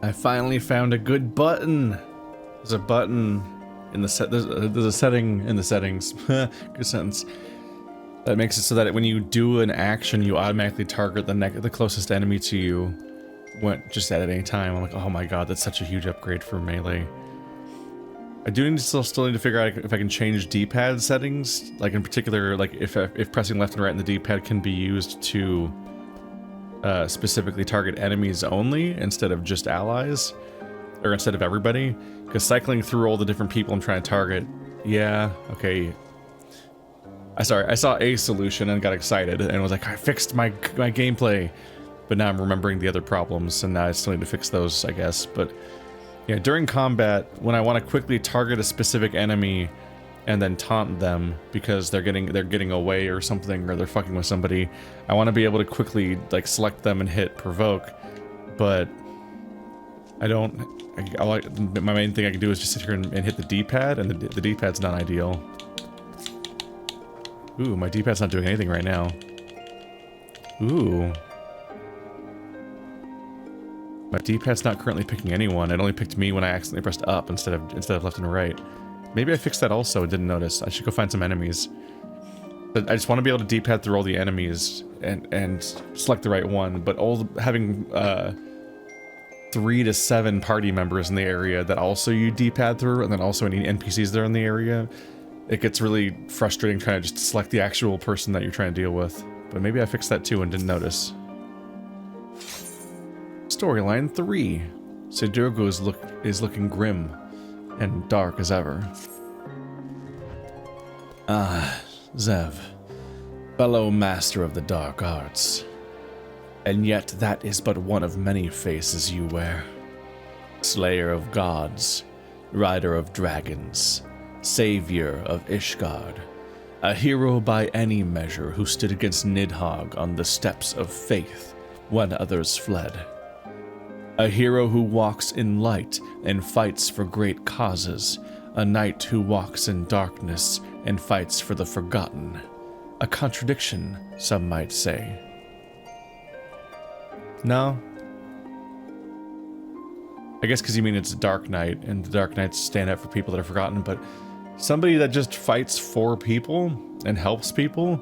I finally found a good button. There's a button in the set. There's a setting in the settings. Good sentence. That makes it so that when you do an action, you automatically target the closest enemy to you, just at any time. I'm like, oh my god, that's such a huge upgrade for melee. I do still need to figure out if I can change D-pad settings, like in particular, like if pressing left and right in the D-pad can be used to specifically target enemies only instead of just allies, or instead of everybody. Because cycling through all the different people I'm trying to target, yeah, okay. I saw a solution and got excited and was like, I fixed my gameplay, but now I'm remembering the other problems, and now I still need to fix those, I guess. But yeah, during combat, when I want to quickly target a specific enemy and then taunt them because they're getting away or something, or they're fucking with somebody, I want to be able to quickly like select them and hit provoke. But I don't. My main thing I can do is just sit here and hit the D-pad, and the D-pad's not ideal. Ooh, my D-pad's not doing anything right now. Ooh. My D-pad's not currently picking anyone. It only picked me when I accidentally pressed up instead of left and right. Maybe I fixed that also, didn't notice. I should go find some enemies. But I just want to be able to D-pad through all the enemies and select the right one. But having 3 to 7 party members in the area that also you D-pad through, and then also any NPCs that are in the area, it gets really frustrating trying to just select the actual person that you're trying to deal with. But maybe I fixed that too and didn't notice. Storyline 3. Sidurgo is looking grim and dark as ever. Ah, Zev, fellow master of the dark arts. And yet that is but one of many faces you wear. Slayer of gods, rider of dragons, savior of Ishgard, a hero by any measure who stood against Nidhogg on the steps of faith when others fled. A hero who walks in light and fights for great causes, a knight who walks in darkness and fights for the forgotten. A contradiction, some might say. No? I guess because you mean it's a Dark Knight, and the Dark Knights stand up for people that are forgotten, but somebody that just fights for people and helps people,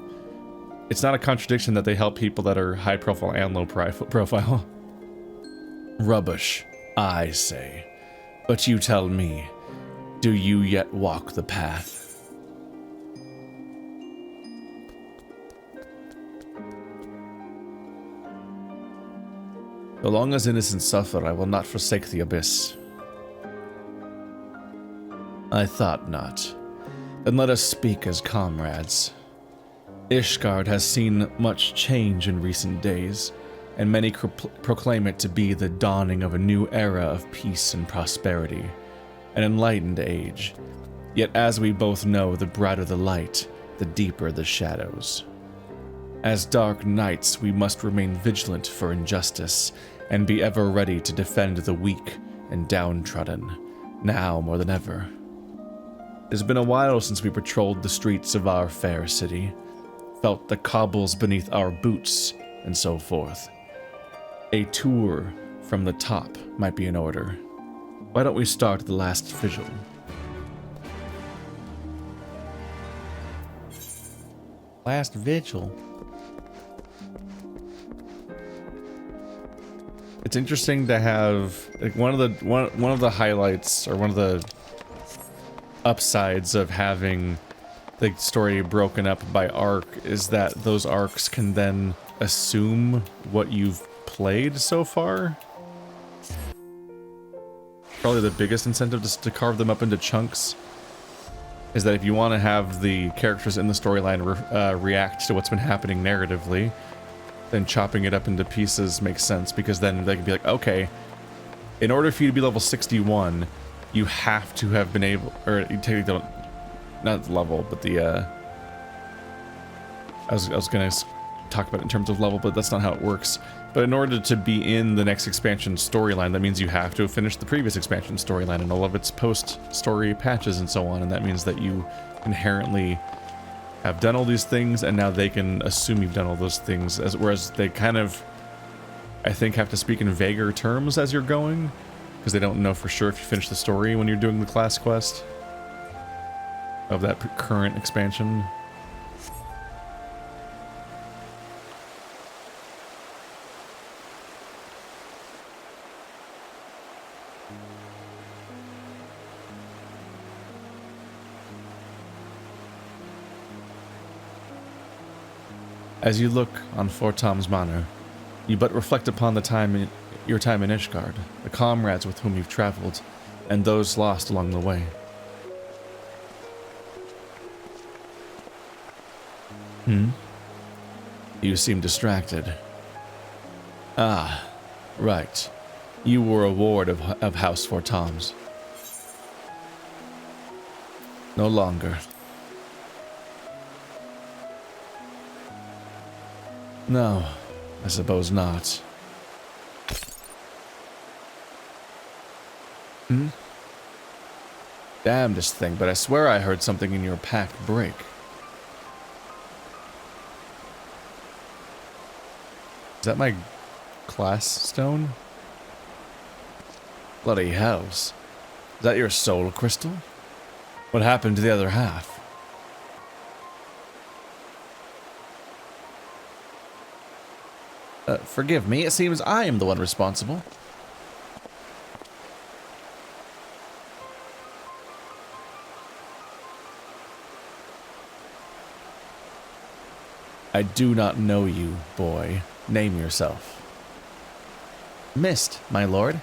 it's not a contradiction that they help people that are high profile and low profile. Rubbish, I say. But you tell me, do you yet walk the path? So long as innocents suffer, I will not forsake the abyss. I thought not. Then let us speak as comrades. Ishgard has seen much change in recent days, and many proclaim it to be the dawning of a new era of peace and prosperity, an enlightened age. Yet as we both know, the brighter the light, the deeper the shadows. As dark knights, we must remain vigilant for injustice, and be ever ready to defend the weak and downtrodden, now more than ever. It has been a while since we patrolled the streets of our fair city, felt the cobbles beneath our boots, and so forth. A tour from the top might be in order. Why don't we start the last vigil? Last vigil? It's interesting to have like one of the highlights, or one of the upsides of having the story broken up by arc, is that those arcs can then assume what you've played so far. Probably the biggest incentive to carve them up into chunks is that if you want to have the characters in the storyline react to what's been happening narratively, then chopping it up into pieces makes sense, because then they can be like, okay, in order for you to be level 61, you have to have been able, or you technically don't, not the level, but the, I was gonna talk about it in terms of level, but that's not how it works. But in order to be in the next expansion storyline, that means you have to have finished the previous expansion storyline and all of its post-story patches and so on, and that means that you inherently have done all these things, and now they can assume you've done all those things, whereas they kind of, I think, have to speak in vaguer terms as you're going. because they don't know for sure if you finish the story when you're doing the class quest of that current expansion. As you look on Fortom's manor, you but reflect upon your time in Ishgard, the comrades with whom you've traveled, and those lost along the way. You seem distracted. Ah, right. You were a ward of House Fortom's. No longer. No, I suppose not. Damnedest thing, but I swear I heard something in your pack break. Is that my class stone? Bloody hells. Is that your soul crystal? What happened to the other half? Forgive me, it seems I am the one responsible. I do not know you, boy. Name yourself. Mist, my lord.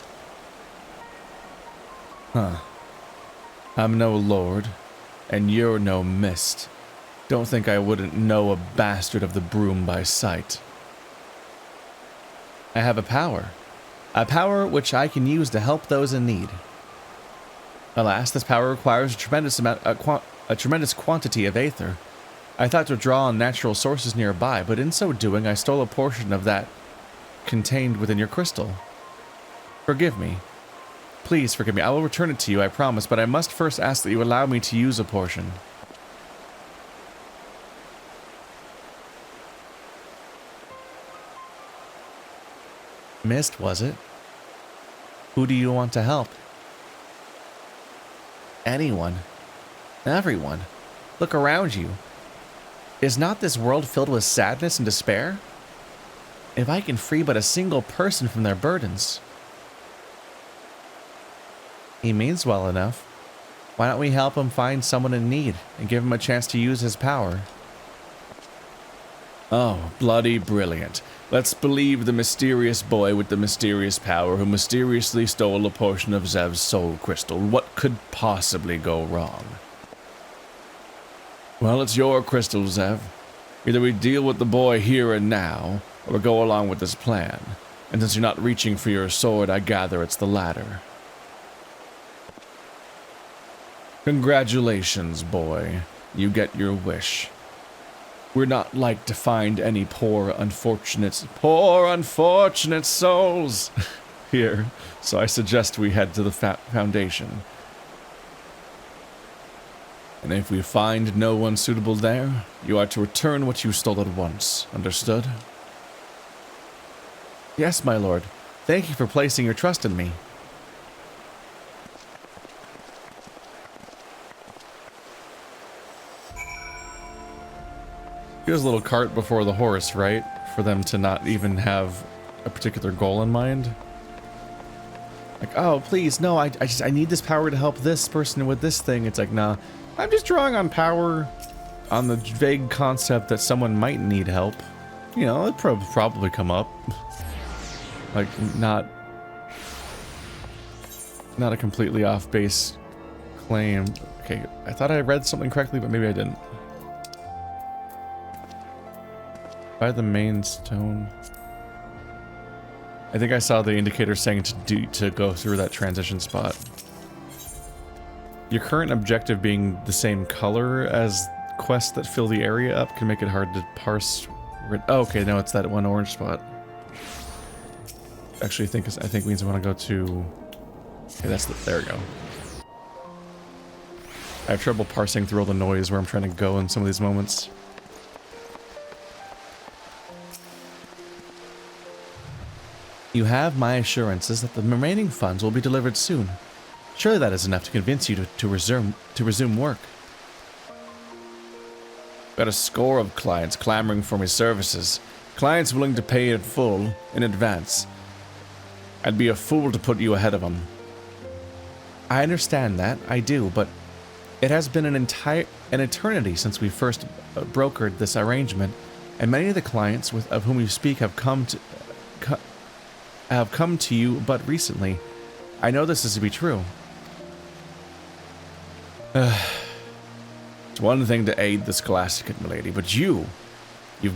Huh. I'm no lord, and you're no mist. Don't think I wouldn't know a bastard of the broom by sight. I have a power which I can use to help those in need. Alas, this power requires a tremendous quantity of aether. I thought to draw on natural sources nearby, but in so doing I stole a portion of that contained within your crystal. Forgive me. Please forgive me. I will return it to you, I promise, but I must first ask that you allow me to use a portion. Mist, was it? Who do you want to help? Anyone. Everyone. Look around you. Is not this world filled with sadness and despair? If I can free but a single person from their burdens. He means well enough. Why don't we help him find someone in need and give him a chance to use his power? Oh, bloody brilliant. Let's believe the mysterious boy with the mysterious power who mysteriously stole a portion of Zev's soul crystal. What could possibly go wrong? Well, it's your crystal, Zev. Either we deal with the boy here and now, or go along with this plan. And since you're not reaching for your sword, I gather it's the latter. Congratulations, boy. You get your wish. We're not like to find any poor unfortunate souls here, so I suggest we head to the foundation. And if we find no one suitable there, you are to return what you stole at once. Understood? Yes, my lord. Thank you for placing your trust in me. Here's a little cart before the horse, right? For them to not even have a particular goal in mind. Like, oh, please, no, I need this power to help this person with this thing. It's like, nah, I'm just drawing on power on the vague concept that someone might need help. You know, it'd probably come up. Like, not a completely off-base claim. Okay, I thought I read something correctly, but maybe I didn't. By the main stone. I think I saw the indicator saying to go through that transition spot. Your current objective being the same color as quests that fill the area up can make it hard to parse. Oh, okay, no, it's that one orange spot. Actually, I think means I want to go to. Okay, there we go. I have trouble parsing through all the noise where I'm trying to go in some of these moments. You have my assurances that the remaining funds will be delivered soon. Surely that is enough to convince you to resume work. Got a score of clients clamoring for my services. Clients willing to pay in full, in advance. I'd be a fool to put you ahead of them. I understand that, I do, but it has been an eternity since we first brokered this arrangement, and many of the clients of whom you speak have come to you but recently. I know this is to be true. It's one thing to aid the Scholastic, milady, but you've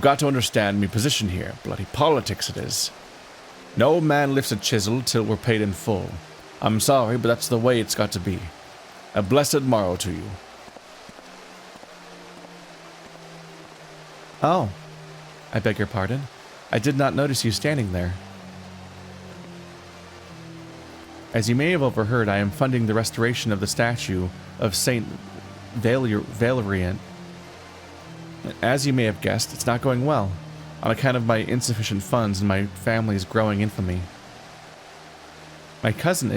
got to understand me position here. Bloody politics it is. No man lifts a chisel till we're paid in full. I'm sorry, but that's the way it's got to be. A blessed morrow to you. Oh, I beg your pardon. I did not notice you standing there. As you may have overheard, I am funding the restoration of the statue of Saint Valerian. As you may have guessed, it's not going well, on account of my insufficient funds and my family's growing infamy. My cousin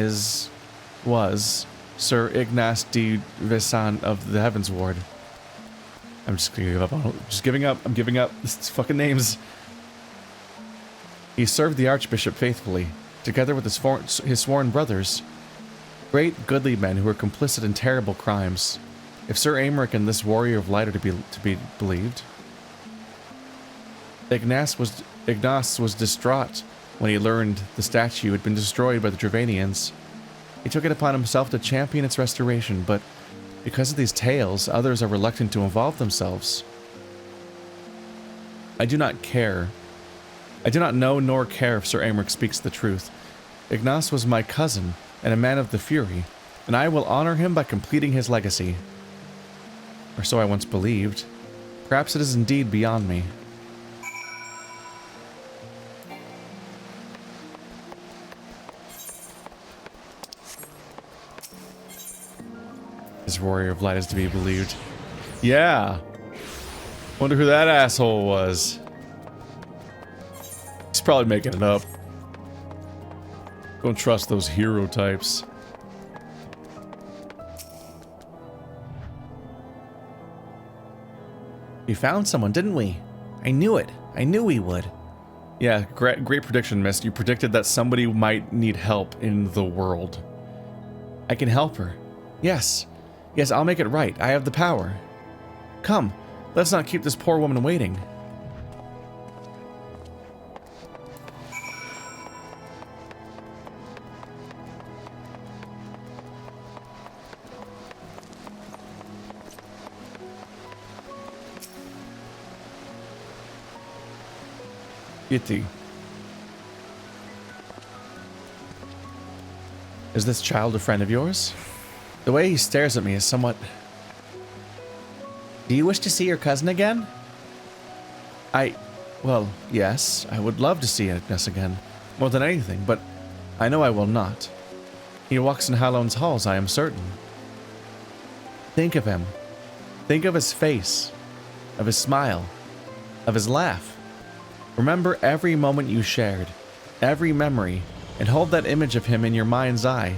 was Sir Ignace de Visan of the Heavens Ward. I'm just gonna give up on it. Just giving up. I'm giving up. This is fucking names. He served the Archbishop faithfully, together with his sworn brothers. Great, goodly men who were complicit in terrible crimes. If Sir Aymeric and this warrior of light are to be believed. Ignace was distraught when he learned the statue had been destroyed by the Dravanians. He took it upon himself to champion its restoration, but because of these tales, others are reluctant to involve themselves. I do not know nor care if Sir Aymeric speaks the truth. Ignace was my cousin and a man of the Fury, and I will honor him by completing his legacy. Or so I once believed. Perhaps it is indeed beyond me. This warrior of light is to be believed. Yeah. Wonder who that asshole was. He's probably making it up. Don't trust those hero types. We found someone, didn't we? I knew it. I knew we would. Yeah, great prediction, Mist. You predicted that somebody might need help in the world. I can help her. Yes. Yes, I'll make it right. I have the power. Come, let's not keep this poor woman waiting. Kitty. Is this child a friend of yours? The way he stares at me is somewhat... Do you wish to see your cousin again? Well, yes, I would love to see Ignace again, more than anything, but I know I will not. He walks in Halloween's halls, I am certain. Think of him. Think of his face, of his smile, of his laugh. Remember every moment you shared, every memory, and hold that image of him in your mind's eye.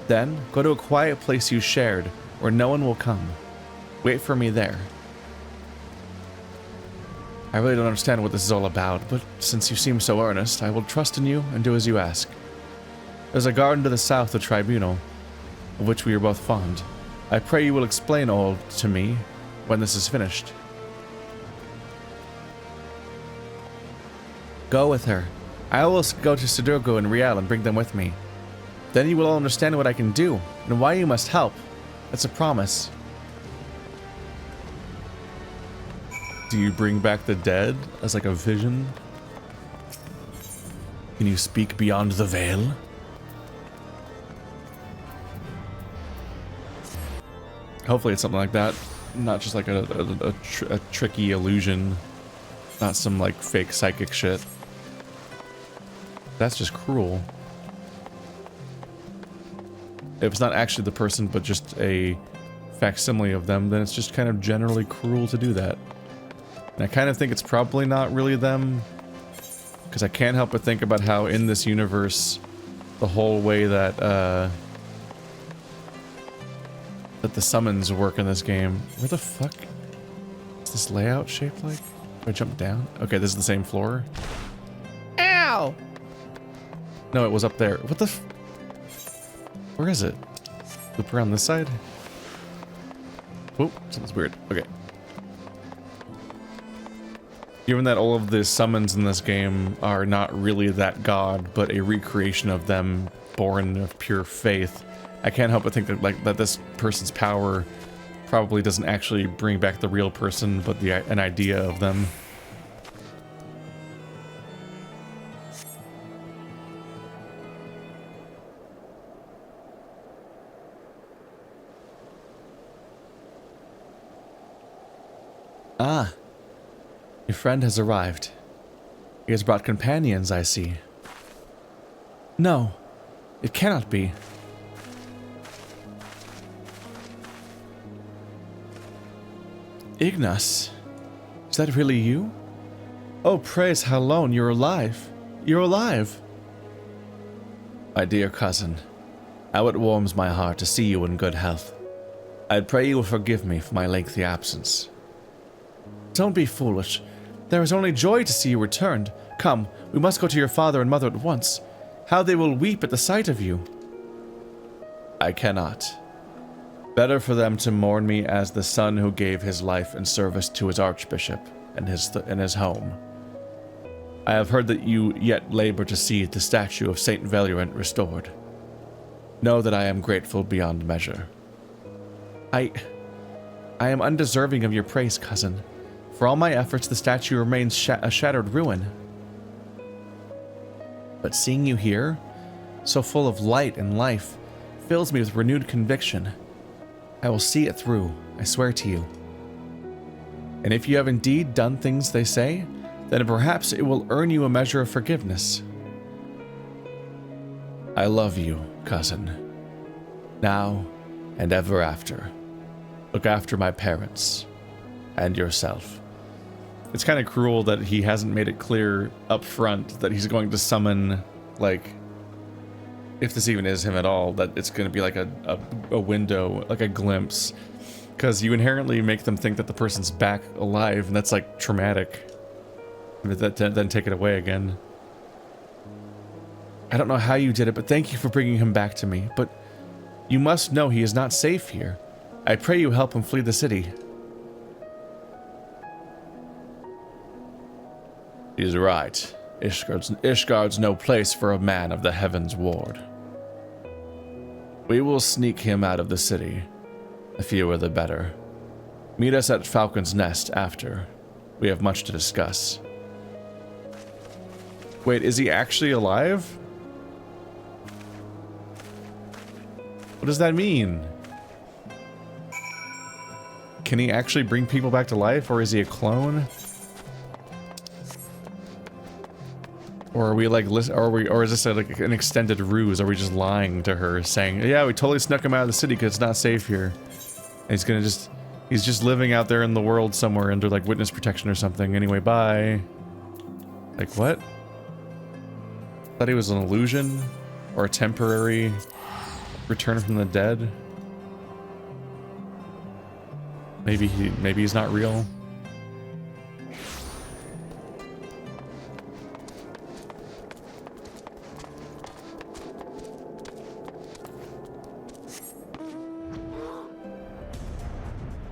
Then, go to a quiet place you shared, where no one will come. Wait for me there. I really don't understand what this is all about, but since you seem so earnest, I will trust in you and do as you ask. There's a garden to the south of Tribunal, of which we are both fond. I pray you will explain all to me when this is finished. Go with her. I will go to Sudoku and Riel and bring them with me. Then you will all understand what I can do, and why you must help. That's a promise. Do you bring back the dead as like a vision? Can you speak beyond the veil? Hopefully it's something like that. Not just like a tricky illusion. Not some like fake psychic shit. That's just cruel. If it's not actually the person, but just a facsimile of them, then it's just kind of generally cruel to do that. And I kind of think it's probably not really them. Because I can't help but think about how in this universe, the whole way that that the summons work in this game. Where the fuck is this layout shaped like? Do I jump down? Okay, this is the same floor. Ow! No, it was up there. What the f- Where is it? Loop around this side? Oh, something's weird. Okay. Given that all of the summons in this game are not really that god, but a recreation of them born of pure faith, I can't help but think that that this person's power probably doesn't actually bring back the real person, but an idea of them. Ah, your friend has arrived. He has brought companions, I see. No, it cannot be. Ignas, is that really you? Oh, praise Halon, you're alive. You're alive. My dear cousin, how it warms my heart to see you in good health. I pray you will forgive me for my lengthy absence. Don't be foolish. There is only joy to see you returned. Come, we must go to your father and mother at once. How they will weep at the sight of you. I cannot. Better for them to mourn me as the son who gave his life in service to his archbishop and his home. I have heard that you yet labor to see the statue of Saint Valorant restored. Know that I am grateful beyond measure. I am undeserving of your praise, cousin. For all my efforts, the statue remains a shattered ruin. But seeing you here, so full of light and life, fills me with renewed conviction. I will see it through, I swear to you. And if you have indeed done things they say, then perhaps it will earn you a measure of forgiveness. I love you, cousin. Now and ever after. Look after my parents and yourself. It's kind of cruel that he hasn't made it clear up front that he's going to summon, like, if this even is him at all, that it's going to be like a window, like a glimpse. Because you inherently make them think that the person's back alive, and that's like traumatic. Then take it away again. I don't know how you did it, but thank you for bringing him back to me. But you must know he is not safe here. I pray you help him flee the city. He's right. Ishgard's no place for a man of the Heaven's Ward. We will sneak him out of the city. The fewer the better. Meet us at Falcon's Nest after. We have much to discuss. Wait, is he actually alive? What does that mean? Can he actually bring people back to life, or is he a clone? Or are we like, or is this like an extended ruse? Are we just lying to her, saying, "Yeah, we totally snuck him out of the city because it's not safe here"? And he's just living out there in the world somewhere under like witness protection or something. Anyway, bye. Like what? Thought he was an illusion or a temporary return from the dead. Maybe he's not real.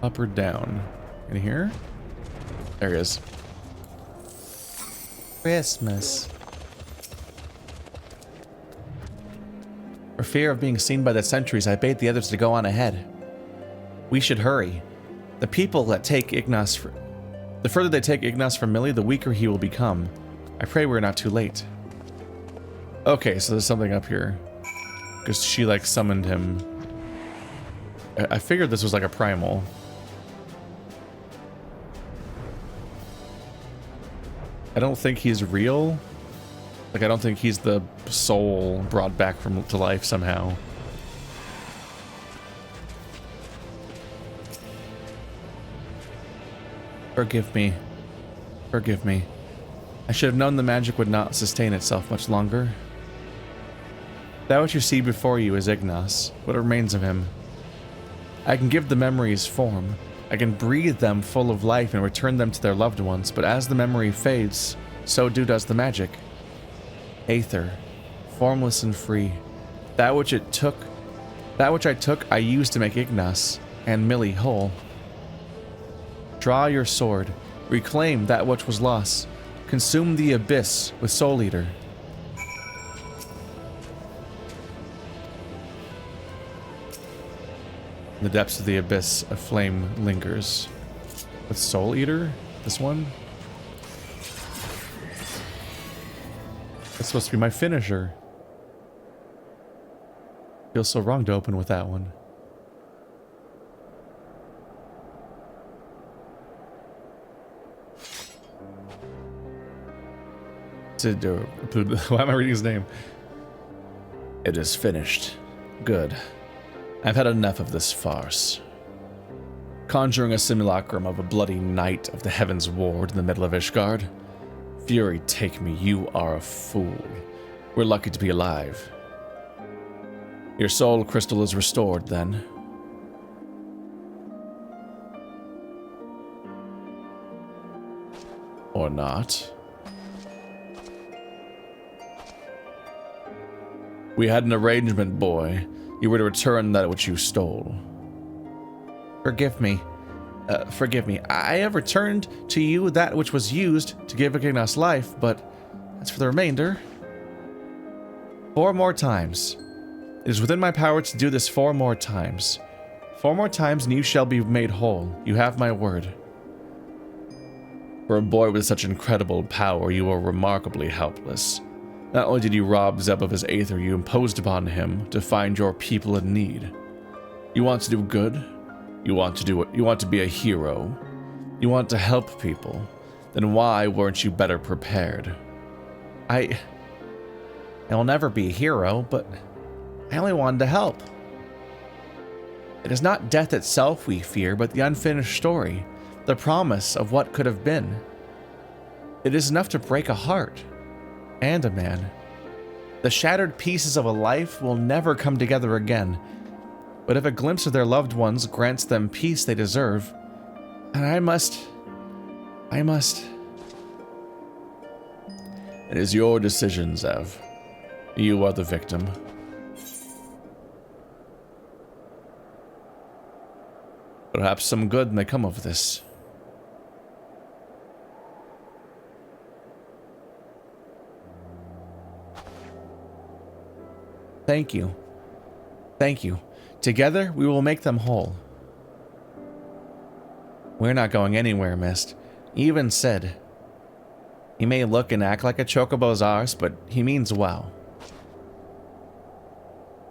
Up or down? In here? There he is. Christmas. For fear of being seen by the sentries, I bade the others to go on ahead. We should hurry. The people that take Ignas, the further they take Ignas from Millie, the weaker he will become. I pray we're not too late. Okay, so there's something up here. Because she like summoned him. I figured this was like a primal. I don't think he's real. Like, I don't think he's the soul brought back to life somehow. Forgive me. Forgive me. I should have known the magic would not sustain itself much longer. That which you see before you is Ignas, what remains of him. I can give the memories form. I can breathe them full of life and return them to their loved ones, but as the memory fades, so does the magic. Aether, formless and free. That which I took, I used to make Ignas and Millie whole. Draw your sword, reclaim that which was lost, consume the abyss with Soul Eater. In the depths of the abyss, a flame lingers. With Soul Eater? This one? That's supposed to be my finisher. Feels so wrong to open with that one. Why am I reading his name? It is finished. Good. I've had enough of this farce. Conjuring a simulacrum of a bloody night of the heavens ward in the middle of Ishgard. Fury take me, you are a fool. We're lucky to be alive. Your soul crystal is restored, then. Or not. We had an arrangement, boy. You were to return that which you stole. Forgive me. I have returned to you that which was used to give Ignas life, but as for the remainder... 4 more times. It is within my power to do this 4 more times. 4 more times and you shall be made whole. You have my word. For a boy with such incredible power, you are remarkably helpless. Not only did you rob Zeb of his Aether, you imposed upon him to find your people in need. You want to do good? You want to be a hero? You want to help people? Then why weren't you better prepared? I will never be a hero, but I only wanted to help. It is not death itself we fear, but the unfinished story, the promise of what could have been. It is enough to break a heart. And a man. The shattered pieces of a life will never come together again. But if a glimpse of their loved ones grants them peace they deserve, and I must... It is your decision, Zev. You are the victim. Perhaps some good may come of this. Thank you. Thank you. Together, we will make them whole. We're not going anywhere, Mist. He even said, he may look and act like a chocobo's arse, but he means well.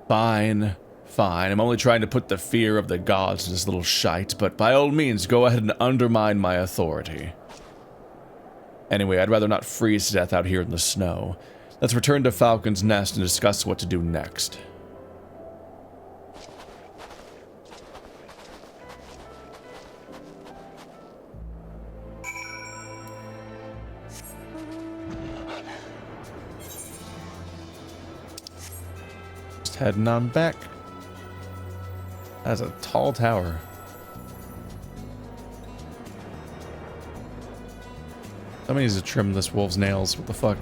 Fine. I'm only trying to put the fear of the gods in this little shite, but by all means, go ahead and undermine my authority. Anyway, I'd rather not freeze to death out here in the snow. Let's return to Falcon's Nest and discuss what to do next. Just heading on back. That's a tall tower. Somebody needs to trim this wolf's nails. What the fuck?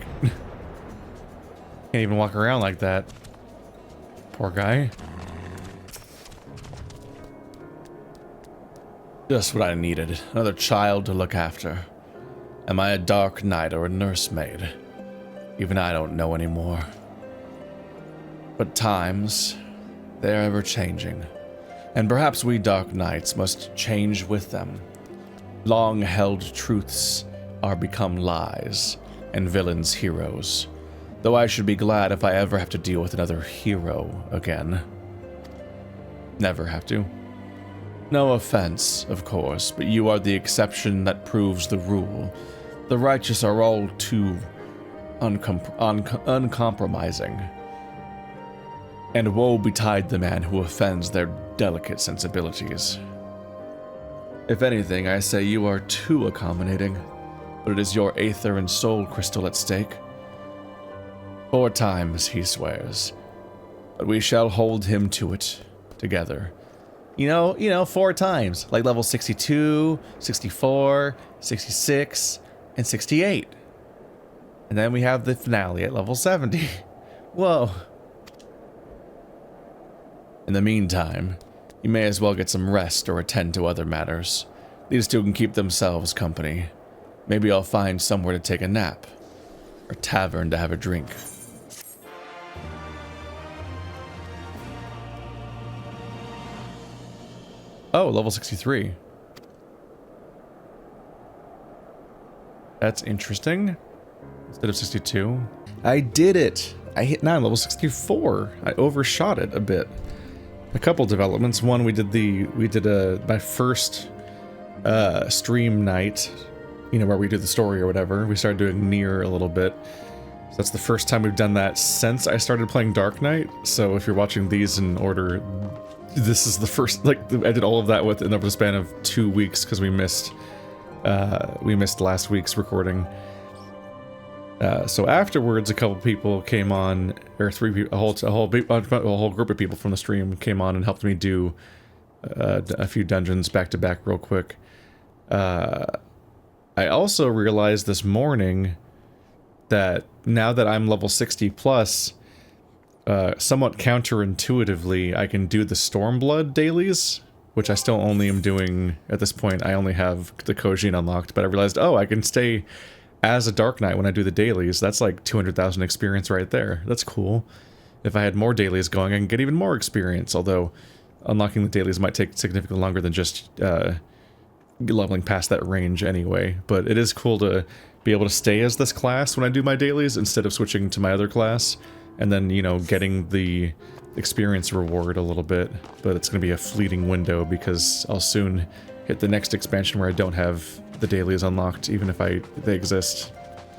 Can't even walk around like that. Poor guy. Just what I needed. Another child to look after. Am I a dark knight or a nursemaid? Even I don't know anymore. But times, they're ever changing. And perhaps we dark knights must change with them. Long-held truths are become lies, and villains heroes. Though I should be glad if I ever have to deal with another hero again. Never have to. No offense, of course, but you are the exception that proves the rule. The righteous are all too uncompromising. And woe betide the man who offends their delicate sensibilities. If anything, I say you are too accommodating. but it is your aether and soul crystal at stake. 4 times, he swears, but we shall hold him to it together. You know, 4 times, like level 62, 64, 66, and 68. And then we have the finale at level 70. Whoa. In the meantime, you may as well get some rest or attend to other matters. These two can keep themselves company. Maybe I'll find somewhere to take a nap, or tavern to have a drink. Oh, level 63. That's interesting. Instead of 62. I did it! I hit 9, level 64. I overshot it a bit. A couple developments. One, we did my first stream night, you know, where we do the story or whatever. We started doing Nier a little bit. So that's the first time we've done that since I started playing Dark Knight. So if you're watching these in order, this is the first, like, I did all of that within the span of 2 weeks because we missed last week's recording. So afterwards, a couple people came on, or 3 people, a whole group of people from the stream came on and helped me do a few dungeons back to back real quick. I also realized this morning that now that I'm level 60 plus, somewhat counterintuitively, I can do the Stormblood dailies, which I still only am doing at this point. I only have the Kojin unlocked, but I realized, oh, I can stay as a Dark Knight when I do the dailies. That's like 200,000 experience right there. That's cool. If I had more dailies going, I can get even more experience, although unlocking the dailies might take significantly longer than just leveling past that range anyway. But it is cool to be able to stay as this class when I do my dailies instead of switching to my other class, and then, you know, getting the experience reward a little bit. But it's going to be a fleeting window because I'll soon hit the next expansion where I don't have the dailies unlocked, even if they exist.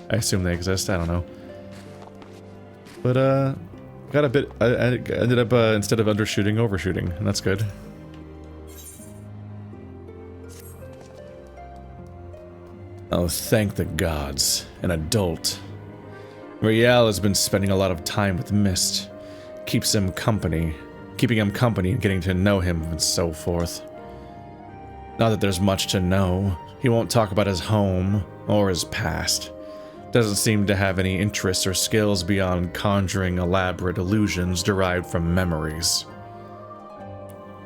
I assume they exist, I don't know. But, got a bit, I ended up, instead of undershooting, overshooting, and that's good. Oh, thank the gods. An adult. Riel has been spending a lot of time with Mist. Keeping him company and getting to know him and so forth. Not that there's much to know. He won't talk about his home or his past. Doesn't seem to have any interests or skills beyond conjuring elaborate illusions derived from memories.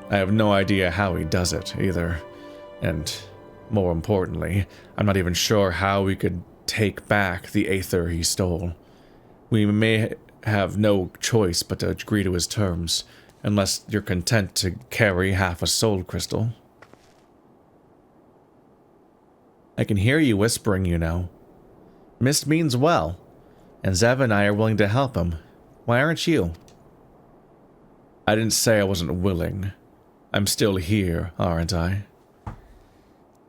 I have no idea how he does it, either. And, more importantly, I'm not even sure how we could take back the aether he stole. We may have no choice but to agree to his terms, unless you're content to carry half a soul crystal. I can hear you whispering, you know. Mist means well, and Zev and I are willing to help him. Why aren't you? I didn't say I wasn't willing. I'm still here, aren't I?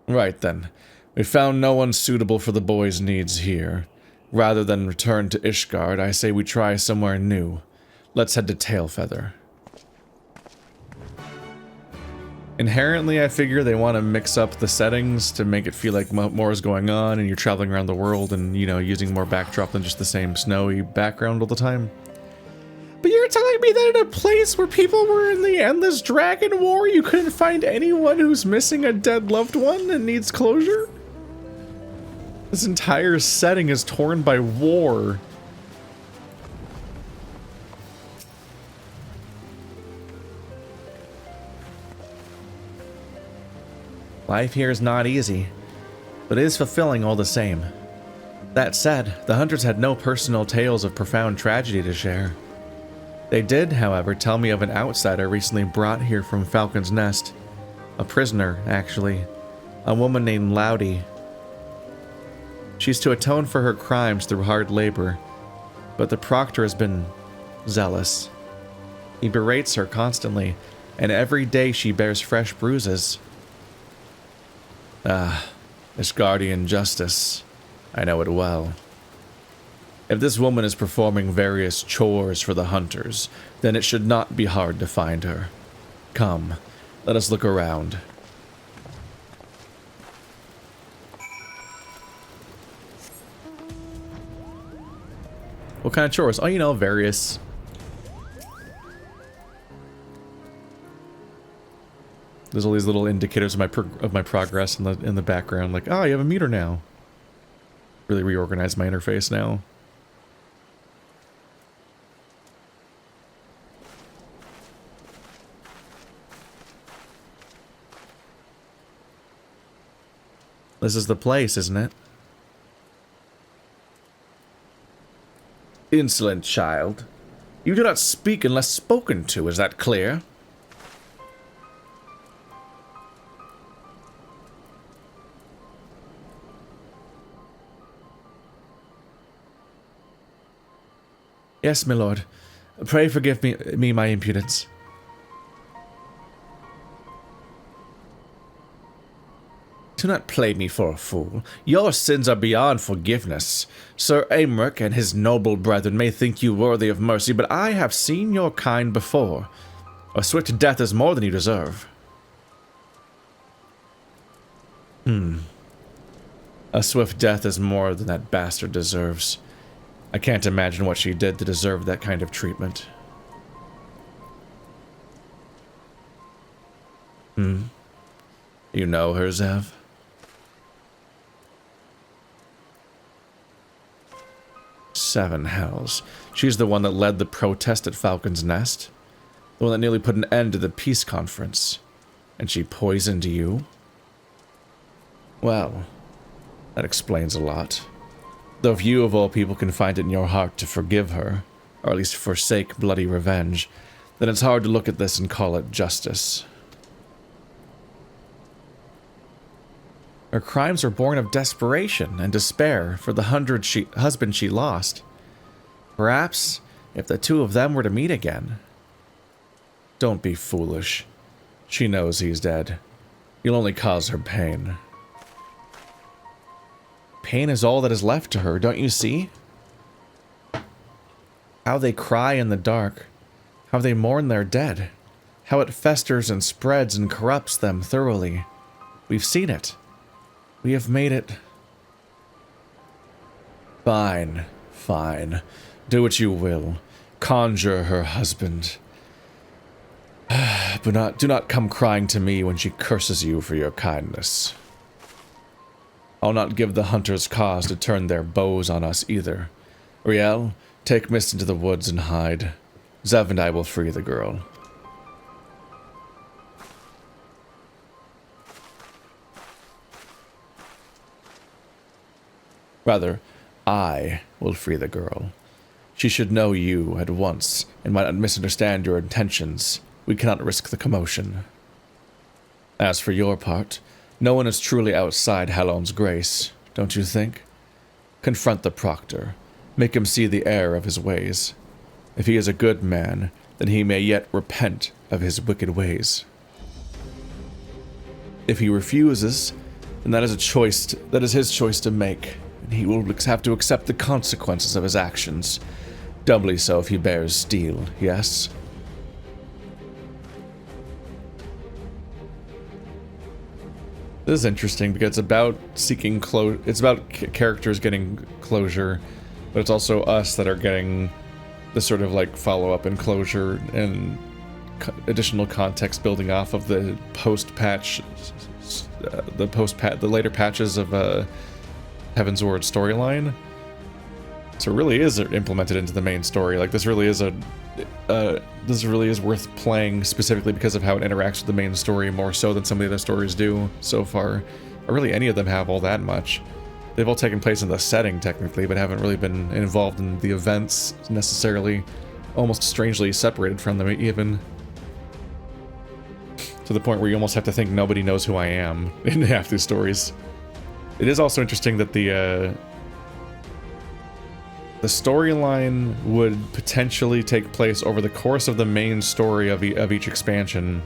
Right then. We found no one suitable for the boy's needs here. Rather than return to Ishgard, I say we try somewhere new. Let's head to Tailfeather. Inherently, I figure they want to mix up the settings to make it feel like more is going on and you're traveling around the world and, you know, using more backdrop than just the same snowy background all the time. But you're telling me that in a place where people were in the endless dragon war, you couldn't find anyone who's missing a dead loved one and needs closure? This entire setting is torn by war. Life here is not easy, but it is fulfilling all the same. That said, the hunters had no personal tales of profound tragedy to share. They did, however, tell me of an outsider recently brought here from Falcon's Nest. A prisoner, actually. A woman named Loudy. She's to atone for her crimes through hard labor, but the proctor has been zealous. He berates her constantly, and every day she bears fresh bruises. Ah, this guardian justice. I know it well. If this woman is performing various chores for the hunters, then it should not be hard to find her. Come, let us look around. What kind of chores? Oh, you know, various. There's all these little indicators of my progress in the background, like, oh, you have a meter now. Really reorganized my interface now. This is the place, isn't it? Insolent child. You do not speak unless spoken to, is that clear? Yes, my lord. Pray forgive me my impudence. Do not play me for a fool. Your sins are beyond forgiveness. Sir Aymeric and his noble brethren may think you worthy of mercy, but I have seen your kind before. A swift death is more than you deserve. A swift death is more than that bastard deserves. I can't imagine what she did to deserve that kind of treatment. You know her, Zev? Seven hells. She's the one that led the protest at Falcon's Nest. The one that nearly put an end to the peace conference. And she poisoned you? Well, that explains a lot. Though if you of all people can find it in your heart to forgive her, or at least forsake bloody revenge, then it's hard to look at this and call it justice. Her crimes were born of desperation and despair for the husband she lost. Perhaps, if the two of them were to meet again. Don't be foolish. She knows he's dead. You'll only cause her pain. Pain is all that is left to her, don't you see? How they cry in the dark. How they mourn their dead. How it festers and spreads and corrupts them thoroughly. We've seen it. We have made it. Fine, fine. Do what you will. Conjure her husband. But do not come crying to me when she curses you for your kindness. I'll not give the hunters cause to turn their bows on us either. Riel, take Mist into the woods and hide. Zev and I will free the girl. Rather, I will free the girl. She should know you at once, and might not misunderstand your intentions. We cannot risk the commotion. As for your part, no one is truly outside Halon's grace, don't you think? Confront the proctor. Make him see the error of his ways. If he is a good man, then he may yet repent of his wicked ways. If he refuses, then that is his choice to make. He will have to accept the consequences of his actions. Doubly so if he bears steel, yes? This is interesting because it's about seeking it's about characters getting closure, but it's also us that are getting the sort of like follow-up and closure and additional context building off of the post-patch, the later patches of Heaven's Ward storyline. So it really is implemented into the main story. Like this really is worth playing specifically because of how it interacts with the main story more so than some of the other stories do so far. Or really any of them have all that much. They've all taken place in the setting technically, but haven't really been involved in the events necessarily. Almost strangely separated from them even. To the point where you almost have to think nobody knows who I am in half these stories. It is also interesting that the storyline would potentially take place over the course of the main story of each expansion,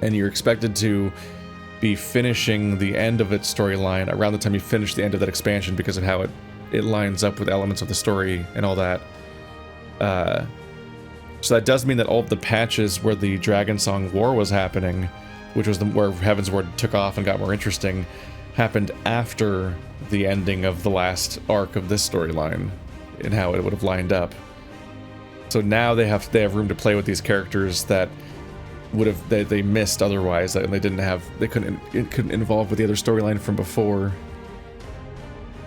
and you're expected to be finishing the end of its storyline around the time you finish the end of that expansion because of how it lines up with elements of the story and all that. So that does mean that all of the patches where the Dragon Song War was happening, which was where Heaven's Ward took off and got more interesting, happened after the ending of the last arc of this storyline, in how it would have lined up. So now they have room to play with these characters that would have they missed otherwise, and they couldn't involve with the other storyline from before.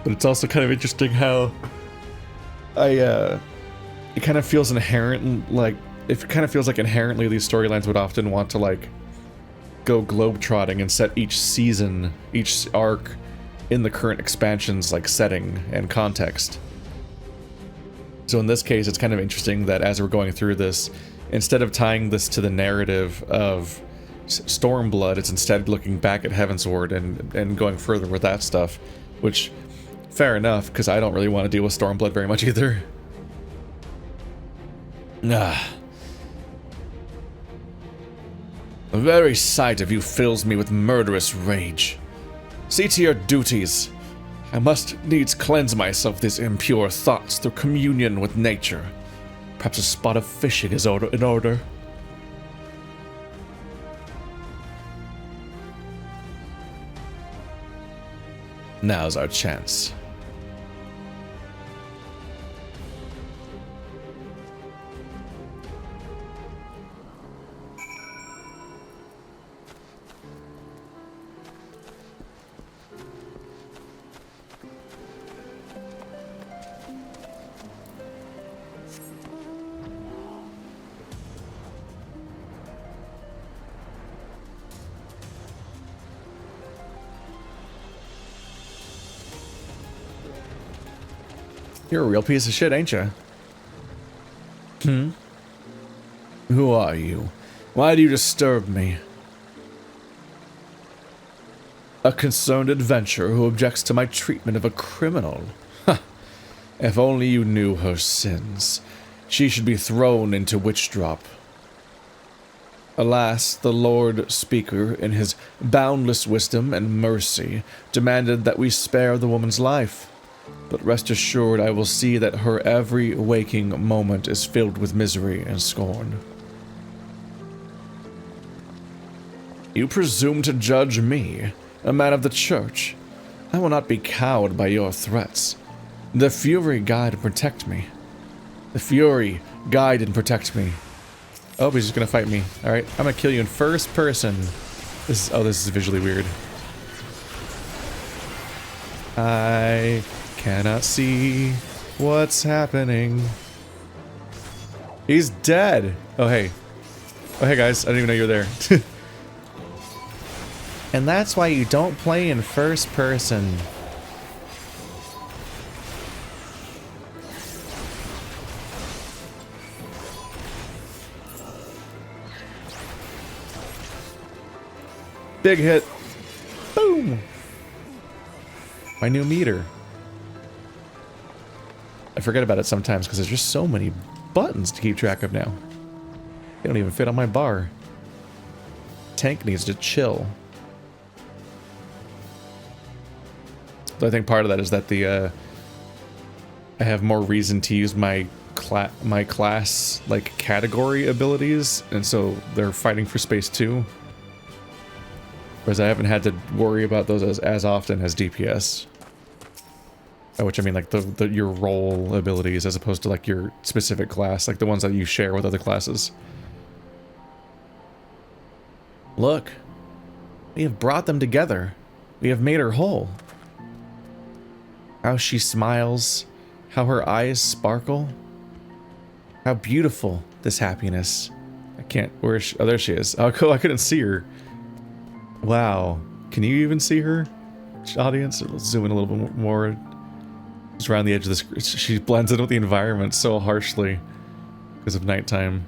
But it's also kind of interesting how it kind of feels inherent, like it kind of feels like inherently these storylines would often want to like go globetrotting and set each season, each arc in the current expansion's like setting and context. So in this case, it's kind of interesting that as we're going through this, instead of tying this to the narrative of Stormblood, it's instead looking back at Heavensward and going further with that stuff, which, fair enough, because I don't really want to deal with Stormblood very much either. Ah. The very sight of you fills me with murderous rage. See to your duties. I must needs cleanse myself of these impure thoughts through communion with nature. Perhaps a spot of fishing is in order. Now's our chance. You're a real piece of shit, ain't you? Who are you? Why do you disturb me? A concerned adventurer who objects to my treatment of a criminal. Ha! If only you knew her sins. She should be thrown into witch drop. Alas, the Lord Speaker, in his boundless wisdom and mercy, demanded that we spare the woman's life. But rest assured, I will see that her every waking moment is filled with misery and scorn. You presume to judge me, a man of the church. I will not be cowed by your threats. The Fury guide and protect me. The Fury guide and protect me. Oh, he's just gonna fight me. Alright, I'm gonna kill you in first person. This is visually weird. I cannot see what's happening. He's dead. Oh, hey. Oh, hey, guys. I didn't even know you were there. And that's why you don't play in first person. Big hit. Boom. My new meter. I forget about it sometimes because there's just so many buttons to keep track of now. They don't even fit on my bar. Tank needs to chill. So I think part of that is that I have more reason to use my class like category abilities, and so they're fighting for space too. Whereas I haven't had to worry about those as often as DPS. By which I mean like your role abilities as opposed to like your specific class, like the ones that you share with other classes. Look, we have brought them together. We have made her whole. How she smiles, how her eyes sparkle. How beautiful this happiness. I can't, where is she? Oh, there she is. Oh, cool, I couldn't see her. Wow, can you even see her? Audience, let's zoom in a little bit more. Just around the edge of the screen. She blends in with the environment so harshly because of nighttime.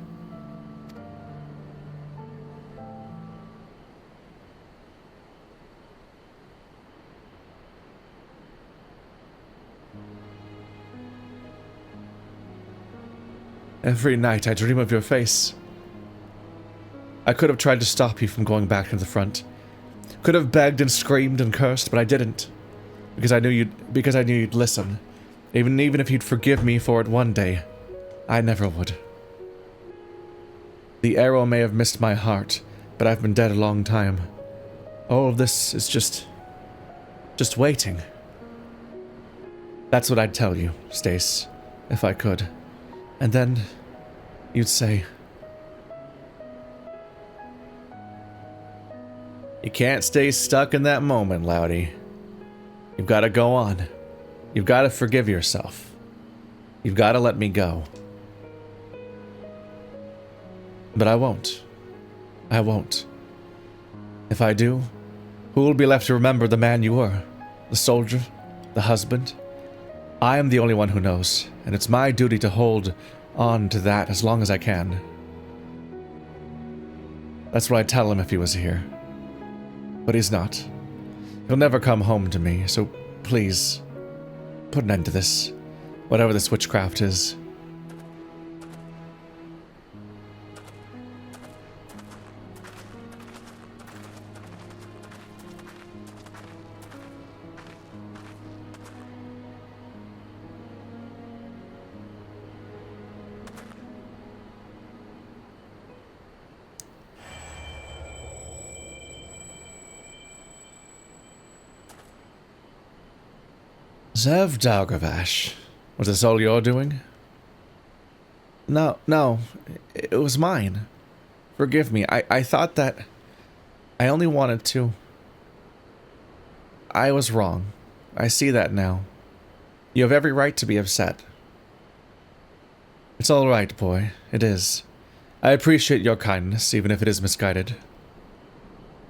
Every night I dream of your face. I could have tried to stop you from going back to the front. Could have begged and screamed and cursed, but I didn't. Because I knew you'd listen. Even if you'd forgive me for it one day, I never would. The arrow may have missed my heart, but I've been dead a long time. All of this is just waiting. That's what I'd tell you, Stace. if I could. And then you'd say, you can't stay stuck in that moment, Loudy. You've got to go on. You've got to forgive yourself. You've got to let me go. But I won't. I won't. If I do, who will be left to remember the man you were? The soldier? The husband? I am the only one who knows, and it's my duty to hold on to that as long as I can. That's what I'd tell him if he was here. But he's not. He'll never come home to me, so please, put an end to this. Whatever this witchcraft is. Zev Dalgravash, was this all you're doing? No, it was mine. Forgive me, I thought that I only wanted to. I was wrong. I see that now. You have every right to be upset. It's all right, boy. It is. I appreciate your kindness, even if it is misguided.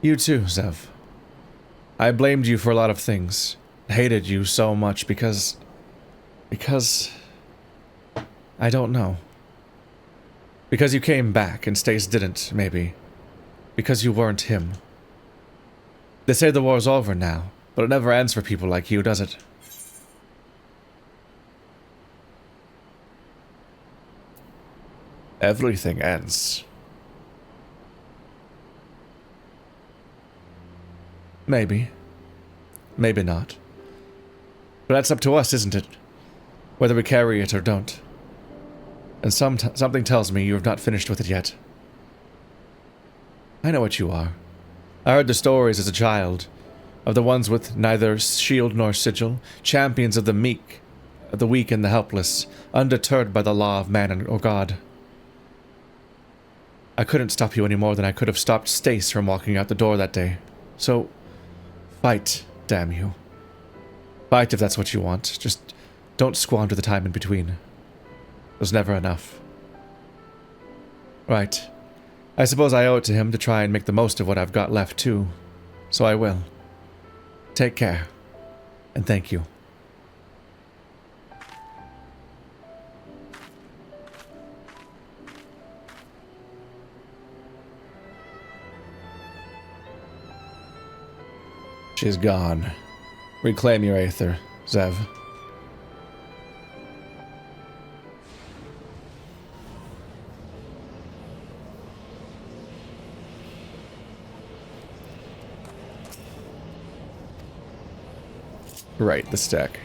You too, Zev. I blamed you for a lot of things. Hated you so much because I don't know. Because you came back and Stace didn't, maybe. Because you weren't him. They say the war's over now, but it never ends for people like you, does it? Everything ends. Maybe. Maybe not. But that's up to us, isn't it? Whether we carry it or don't. And something tells me you have not finished with it yet. I know what you are. I heard the stories as a child, of the ones with neither shield nor sigil, champions of the meek, of the weak and the helpless, undeterred by the law of man or God. I couldn't stop you any more than I could have stopped Stace from walking out the door that day. So, fight, damn you. Fight if that's what you want. Just don't squander the time in between. There's never enough. Right. I suppose I owe it to him to try and make the most of what I've got left, too. So I will. Take care. And thank you. She's gone. Reclaim your Aether, Zev. Right, the stack.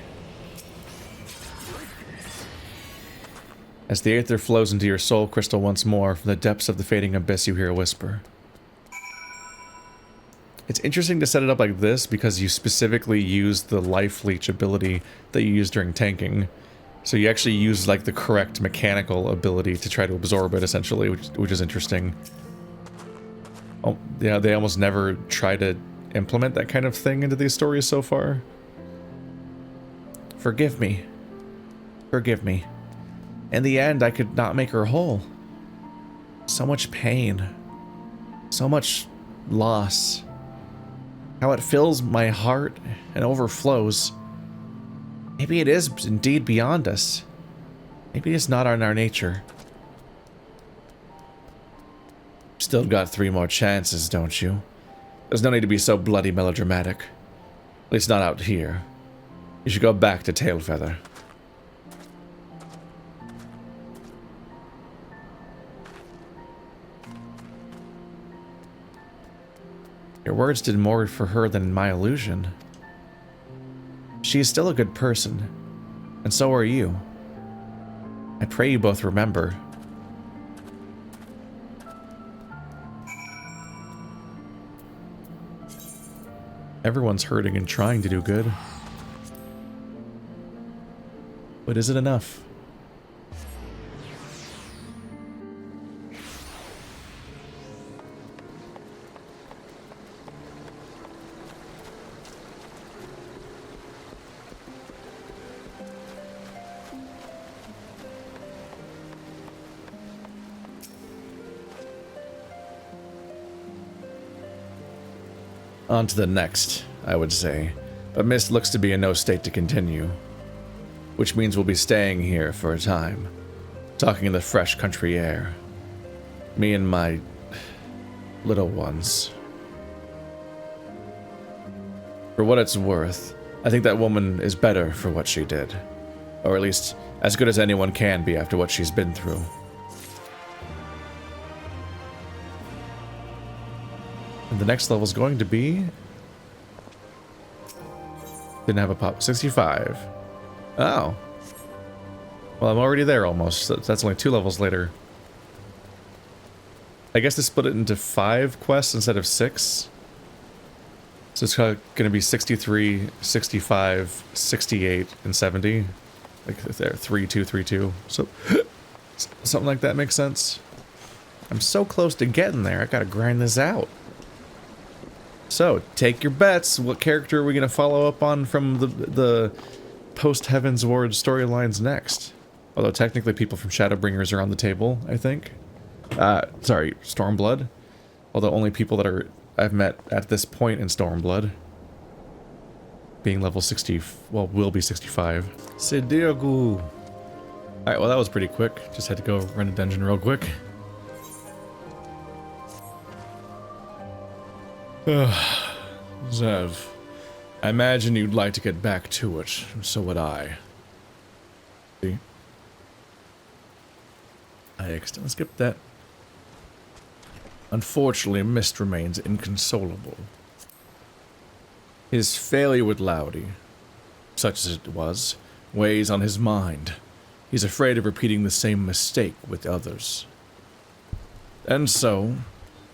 As the Aether flows into your soul crystal once more, from the depths of the fading abyss you hear a whisper. It's interesting to set it up like this because you specifically use the life leech ability that you use during tanking. So you actually use like the correct mechanical ability to try to absorb it essentially, which is interesting. Oh, yeah, they almost never try to implement that kind of thing into these stories so far. Forgive me. Forgive me. In the end, I could not make her whole. So much pain. So much loss. How it fills my heart and overflows. Maybe it is indeed beyond us. Maybe it's not in our nature. Still got 3 more chances, don't you? There's no need to be so bloody melodramatic. At least not out here. You should go back to Tailfeather. Your words did more for her than my illusion. She is still a good person, and so are you. I pray you both remember. Everyone's hurting and trying to do good. But is it enough? On to the next, I would say. But Mist looks to be in no state to continue. Which means we'll be staying here for a time. Talking in the fresh country air. Me and my little ones. For what it's worth, I think that woman is better for what she did. Or at least, as good as anyone can be after what she's been through. And the next level is going to be... Didn't have a pop. 65. Oh. Well, I'm already there almost. That's only 2 levels later. I guess they split it into 5 quests instead of 6. So it's going to be 63, 65, 68, and 70. Like there, 3, 2, 3, 2. So something like that makes sense. I'm so close to getting there. I gotta grind this out. So take your bets. What character are we gonna follow up on from the post Heaven's Ward storylines next? Although technically people from Shadowbringers are on the table, I think. Sorry, Stormblood. Although only people that I've met at this point in Stormblood. Being level 60, well, will be 65. Sidirgu. Alright, well that was pretty quick. Just had to go run a dungeon real quick. Zev, I imagine you'd like to get back to it, so would I. See? I accidentally skipped that. Unfortunately, Mist remains inconsolable. His failure with Laudy, such as it was, weighs on his mind. He's afraid of repeating the same mistake with others. And so,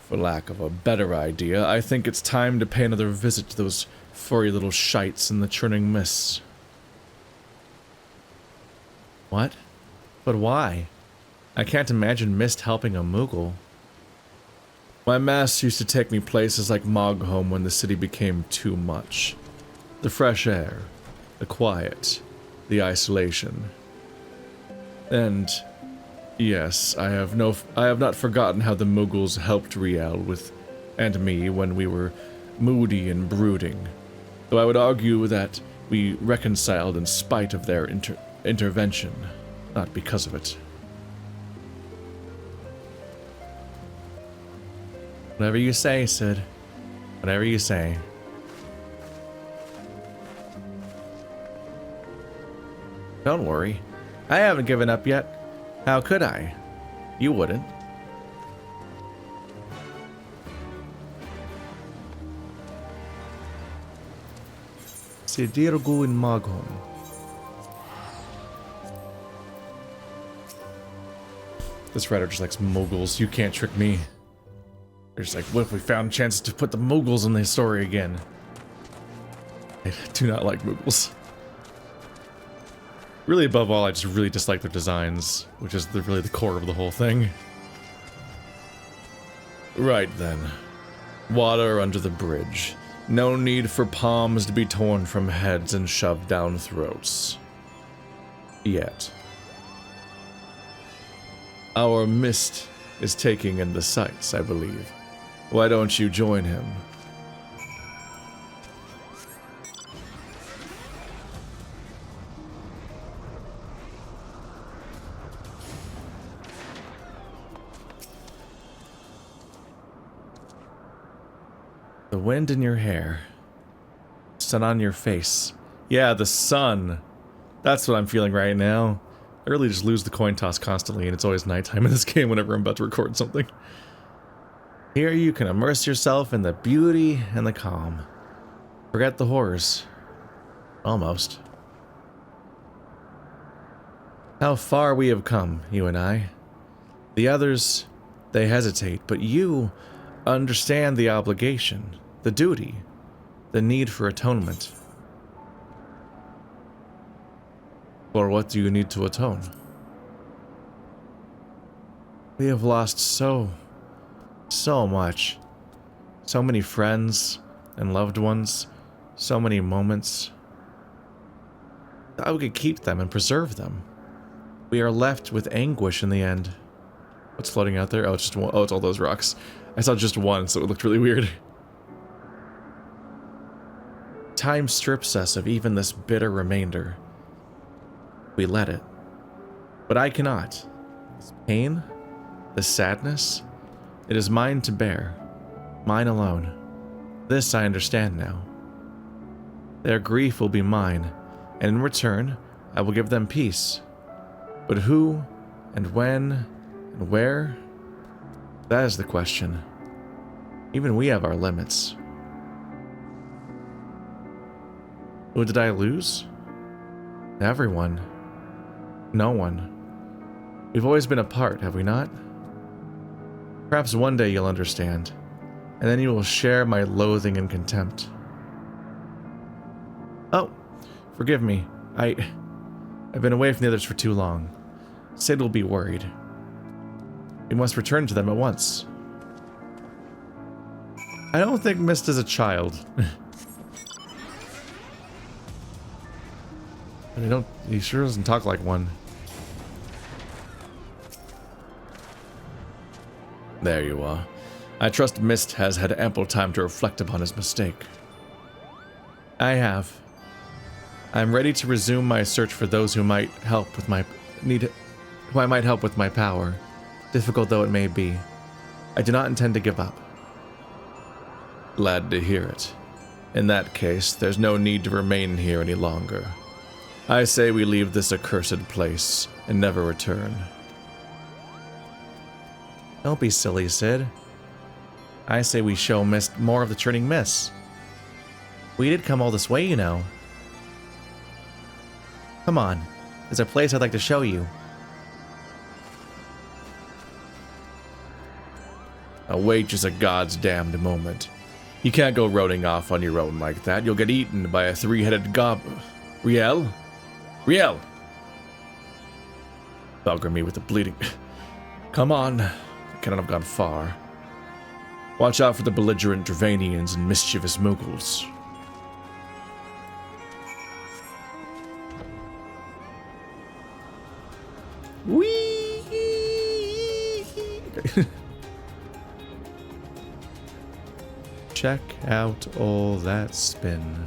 for lack of a better idea, I think it's time to pay another visit to those furry little shites in the churning mists. What? But why? I can't imagine Mist helping a Moogle. My master used to take me places like Mogholm when the city became too much. The fresh air, the quiet, the isolation. And yes, I have not forgotten how the Mughals helped Riel and me when we were moody and brooding. Though I would argue that we reconciled in spite of their intervention, not because of it. Whatever you say, Sid. Whatever you say. Don't worry. I haven't given up yet. How could I? You wouldn't. Sidirgu in Mogholm. This writer just likes Mughals. You can't trick me. They're just like, what if we found chances to put the Mughals in the story again? I do not like Mughals. Really, above all, I just really dislike their designs, which is really the core of the whole thing. Right then. Water under the bridge. No need for palms to be torn from heads and shoved down throats. Yet. Our Mist is taking in the sights, I believe. Why don't you join him? The wind in your hair. Sun on your face. Yeah, the sun. That's what I'm feeling right now. I really just lose the coin toss constantly, and it's always nighttime in this game whenever I'm about to record something. Here you can immerse yourself in the beauty and the calm. Forget the horrors. Almost. How far we have come, you and I. The others, they hesitate, but you understand the obligation, the duty, the need for atonement. For what do you need to atone? We have lost so much. So many friends and loved ones. So many moments. Thought we could keep them and preserve them. We are left with anguish in the end. What's floating out there? Oh, it's just one. Oh, it's all those rocks. I saw just one, so it looked really weird. Time strips us of even this bitter remainder. We let it. But I cannot. This pain, this sadness, it is mine to bear. Mine alone. This I understand now. Their grief will be mine, and in return, I will give them peace. But who, and when, and where? That is the question. Even we have our limits. Who did I lose? Everyone. No one. We've always been apart, have we not? Perhaps one day you'll understand, and then you will share my loathing and contempt. Oh, forgive me. I've been away from the others for too long. Sid will be worried. We must return to them at once. I don't think Mist is a child. And he sure doesn't talk like one. There you are. I trust Mist has had ample time to reflect upon his mistake. I have. I am ready to resume my search for those who might help with my who I might help with my power, difficult though it may be. I do not intend to give up. Glad to hear it. In that case, there's no need to remain here any longer. I say we leave this accursed place and never return. Don't be silly, Sid. I say we show Mist more of the churning mist. We did come all this way, you know. Come on, there's a place I'd like to show you. A wait is a god's damned moment. You can't go roading off on your own like that. You'll get eaten by a three-headed goblin. Riel? Riel! Bugger me with the bleeding. Come on. I cannot have gone far. Watch out for the belligerent Dravanians and mischievous Mughals. Whee! Check out all that spin.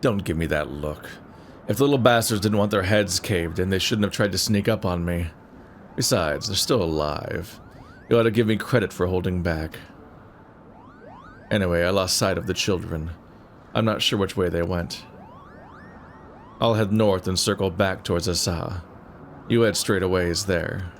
Don't give me that look. If the little bastards didn't want their heads caved in, they shouldn't have tried to sneak up on me. Besides, they're still alive. You ought to give me credit for holding back. Anyway, I lost sight of the children. I'm not sure which way they went. I'll head north and circle back towards Asa. You head straight away is there.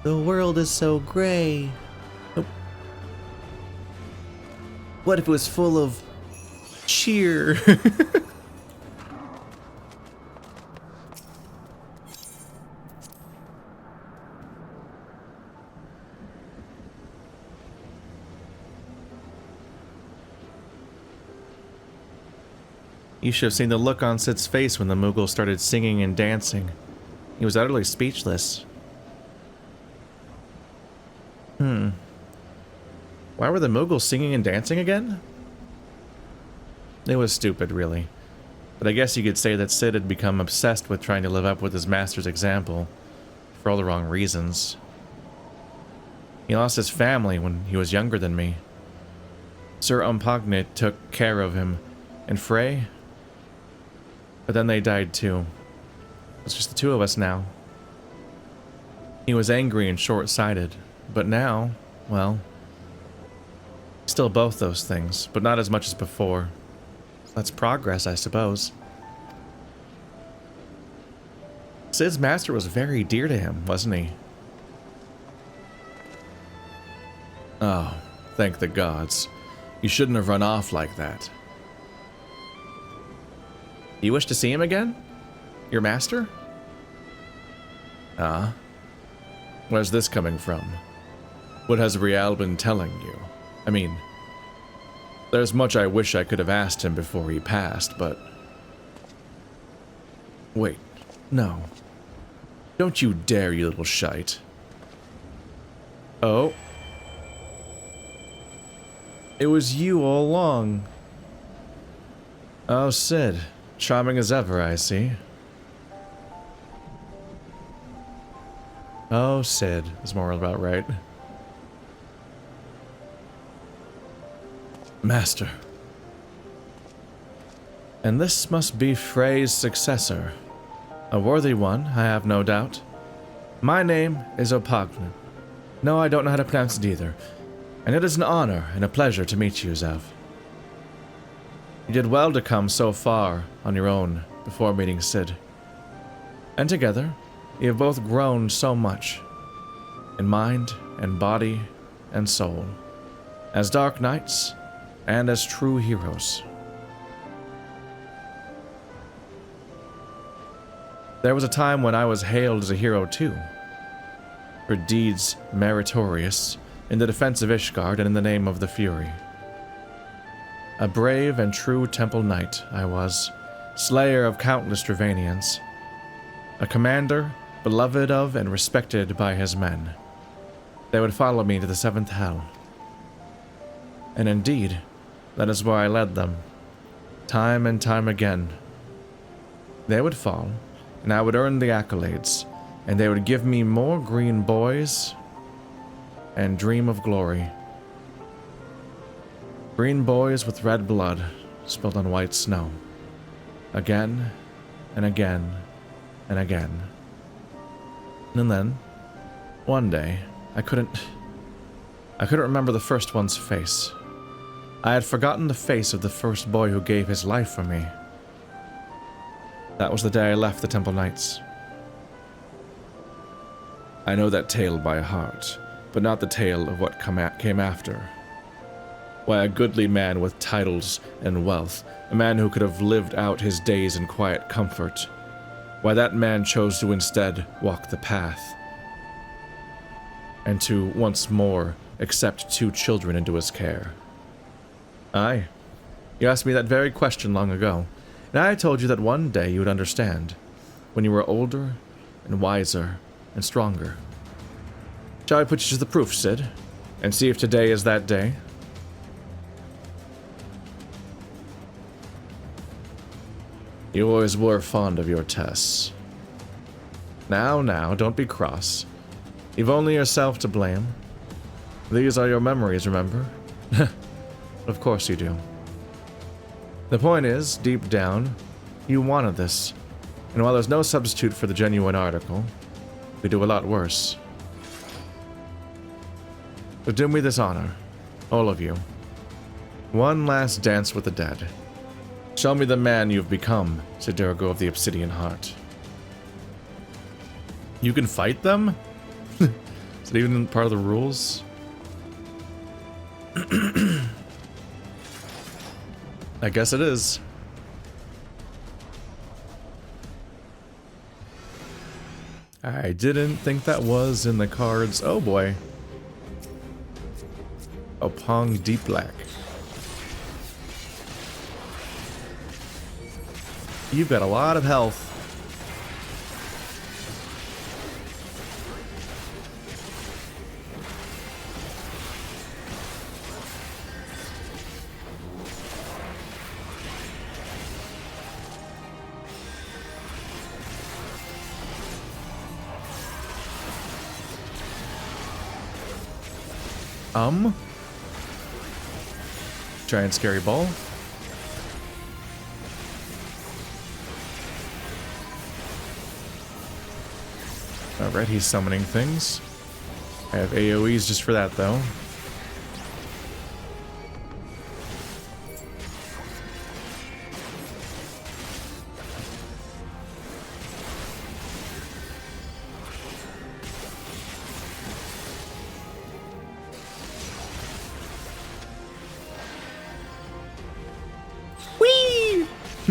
The world is so gray. Oh. What if it was full of cheer? You should have seen the look on Sid's face when the Moogle started singing and dancing. He was utterly speechless. Why were the Mughals singing and dancing again? It was stupid, really. But I guess you could say that Sid had become obsessed with trying to live up with his master's example, for all the wrong reasons. He lost his family when he was younger than me. Sir Umpognit took care of him, and Frey? But then they died too. It's just the two of us now. He was angry and short-sighted, but now, well, still both those things, but not as much as before. That's progress, I suppose. Sid's master was very dear to him, wasn't he? Oh, thank the gods. You shouldn't have run off like that. You wish to see him again? Your master? Ah. Where's this coming from? What has Rial been telling you? I mean, there's much I wish I could have asked him before he passed, but... Wait, no. Don't you dare, you little shite. Oh. It was you all along. Oh, Sid. Charming as ever, I see. Oh, Sid is more about right. Master. And this must be Frey's successor. A worthy one, I have no doubt. My name is Opagna. No, I don't know how to pronounce it either. And it is an honor and a pleasure to meet you, Zev. You did well to come so far on your own before meeting Sid. And together, you have both grown so much. In mind and body and soul. As dark knights and as true heroes. There was a time when I was hailed as a hero too. For deeds meritorious in the defense of Ishgard and in the name of the Fury. A brave and true temple knight I was, slayer of countless Dravanians. A commander, beloved of and respected by his men. They would follow me to the seventh hell. And indeed, that is where I led them. Time and time again. They would fall, and I would earn the accolades, and they would give me more green boys and dream of glory. Green boys with red blood spilled on white snow. Again, and again, and again. And then, one day, I couldn't remember the first one's face. I had forgotten the face of the first boy who gave his life for me. That was the day I left the Temple Knights. I know that tale by heart, but not the tale of what came after. Why, a goodly man with titles and wealth, a man who could have lived out his days in quiet comfort, why that man chose to instead walk the path, and to once more accept 2 children into his care. Aye, you asked me that very question long ago, and I told you that one day you would understand, when you were older and wiser and stronger. Shall I put you to the proof, Sid, and see if today is that day? You always were fond of your tests. Now, don't be cross. You've only yourself to blame. These are your memories, remember? Of course you do. The point is, deep down, you wanted this. And while there's no substitute for the genuine article, we do a lot worse. So do me this honor, all of you. One last dance with the dead. Show me the man you've become, Sidurgo of the Obsidian Heart. You can fight them? Is it even part of the rules? I guess it is. I didn't think that was in the cards. Oh boy. Opong Deep Black. You've got a lot of health. Giant scary ball. Alright, he's summoning things. I have AoEs just for that, though.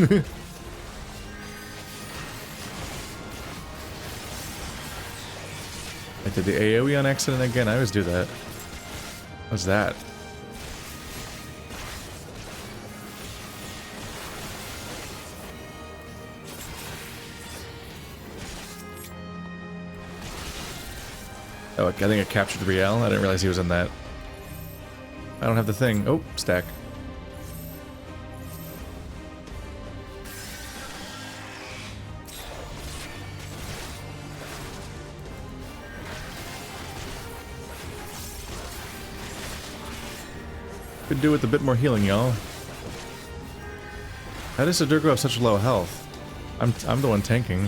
I did the AoE on accident again. I always do that. What's that? Oh, I think I captured Riel. I didn't realize he was in that. I don't have the thing. Oh, stack. Could do with a bit more healing, y'all. How does Sadurgo have such low health? I'm the one tanking.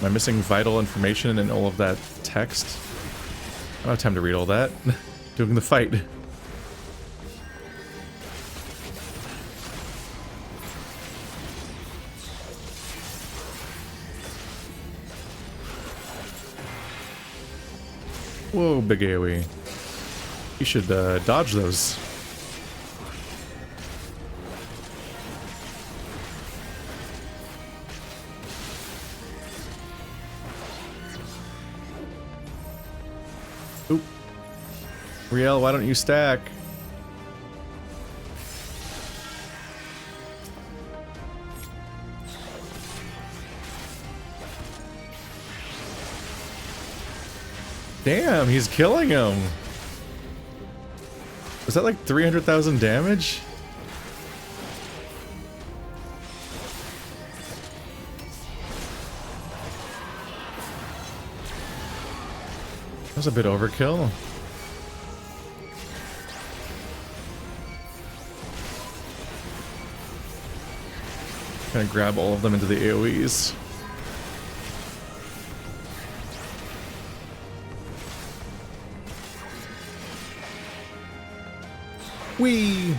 Am I missing vital information in all of that text? I don't have time to read all that. Doing the fight. Whoa, big AoE. You should dodge those. Oop. Riel, why don't you stack? Damn, he's killing him. Was that like 300,000 damage? That was a bit overkill. Gonna grab all of them into the AoEs. Whee!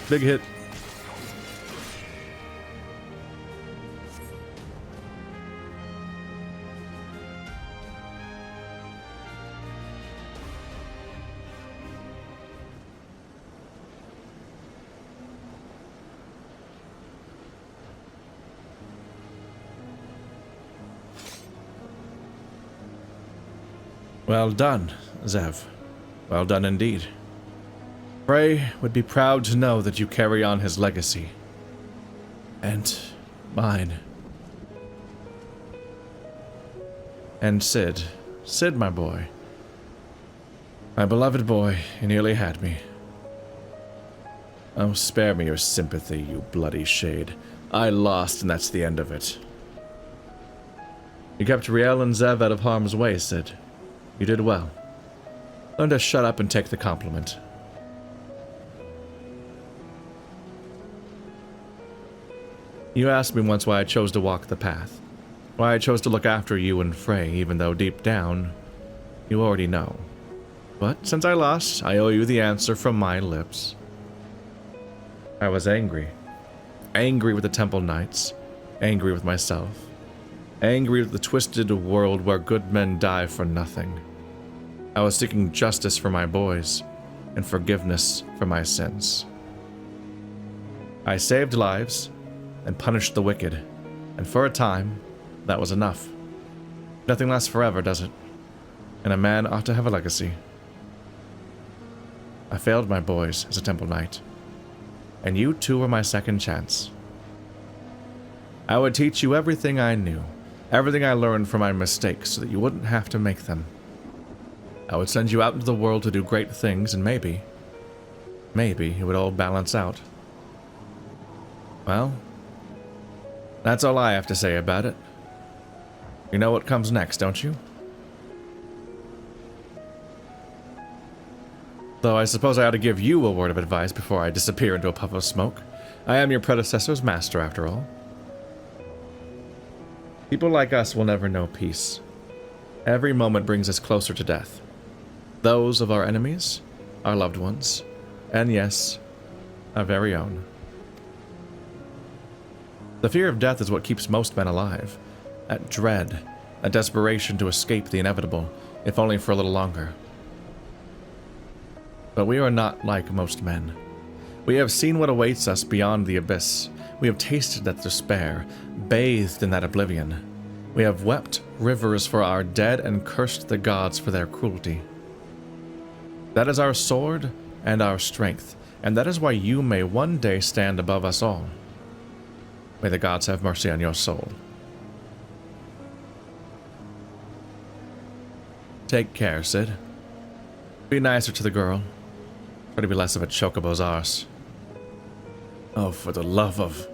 Big hit. Well done, Zev. Well done indeed. Frey would be proud to know that you carry on his legacy. And mine. And Sid. Sid, my boy. My beloved boy, you nearly had me. Oh, spare me your sympathy, you bloody shade. I lost, and that's the end of it. You kept Riel and Zev out of harm's way, Sid. You did well. Learn to shut up and take the compliment. You asked me once why I chose to walk the path. Why I chose to look after you and Frey, even though deep down, you already know. But since I lost, I owe you the answer from my lips. I was angry. Angry with the Temple Knights. Angry with myself. Angry with the twisted world where good men die for nothing. I was seeking justice for my boys, and forgiveness for my sins. I saved lives, and punished the wicked, and for a time, that was enough. Nothing lasts forever, does it? And a man ought to have a legacy. I failed my boys as a Temple Knight, and you two were my second chance. I would teach you everything I knew, everything I learned from my mistakes, so that you wouldn't have to make them. I would send you out into the world to do great things, and maybe it would all balance out. Well, that's all I have to say about it. You know what comes next, don't you? Though I suppose I ought to give you a word of advice before I disappear into a puff of smoke. I am your predecessor's master, after all. People like us will never know peace. Every moment brings us closer to death. Those of our enemies, our loved ones, and yes, our very own. The fear of death is what keeps most men alive. That dread, that desperation to escape the inevitable, if only for a little longer. But we are not like most men. We have seen what awaits us beyond the abyss. We have tasted that despair, bathed in that oblivion. We have wept rivers for our dead and cursed the gods for their cruelty. That is our sword and our strength, and that is why you may one day stand above us all. May the gods have mercy on your soul. Take care, Sid. Be nicer to the girl. Try to be less of a chocobo's arse. Oh, for the love of...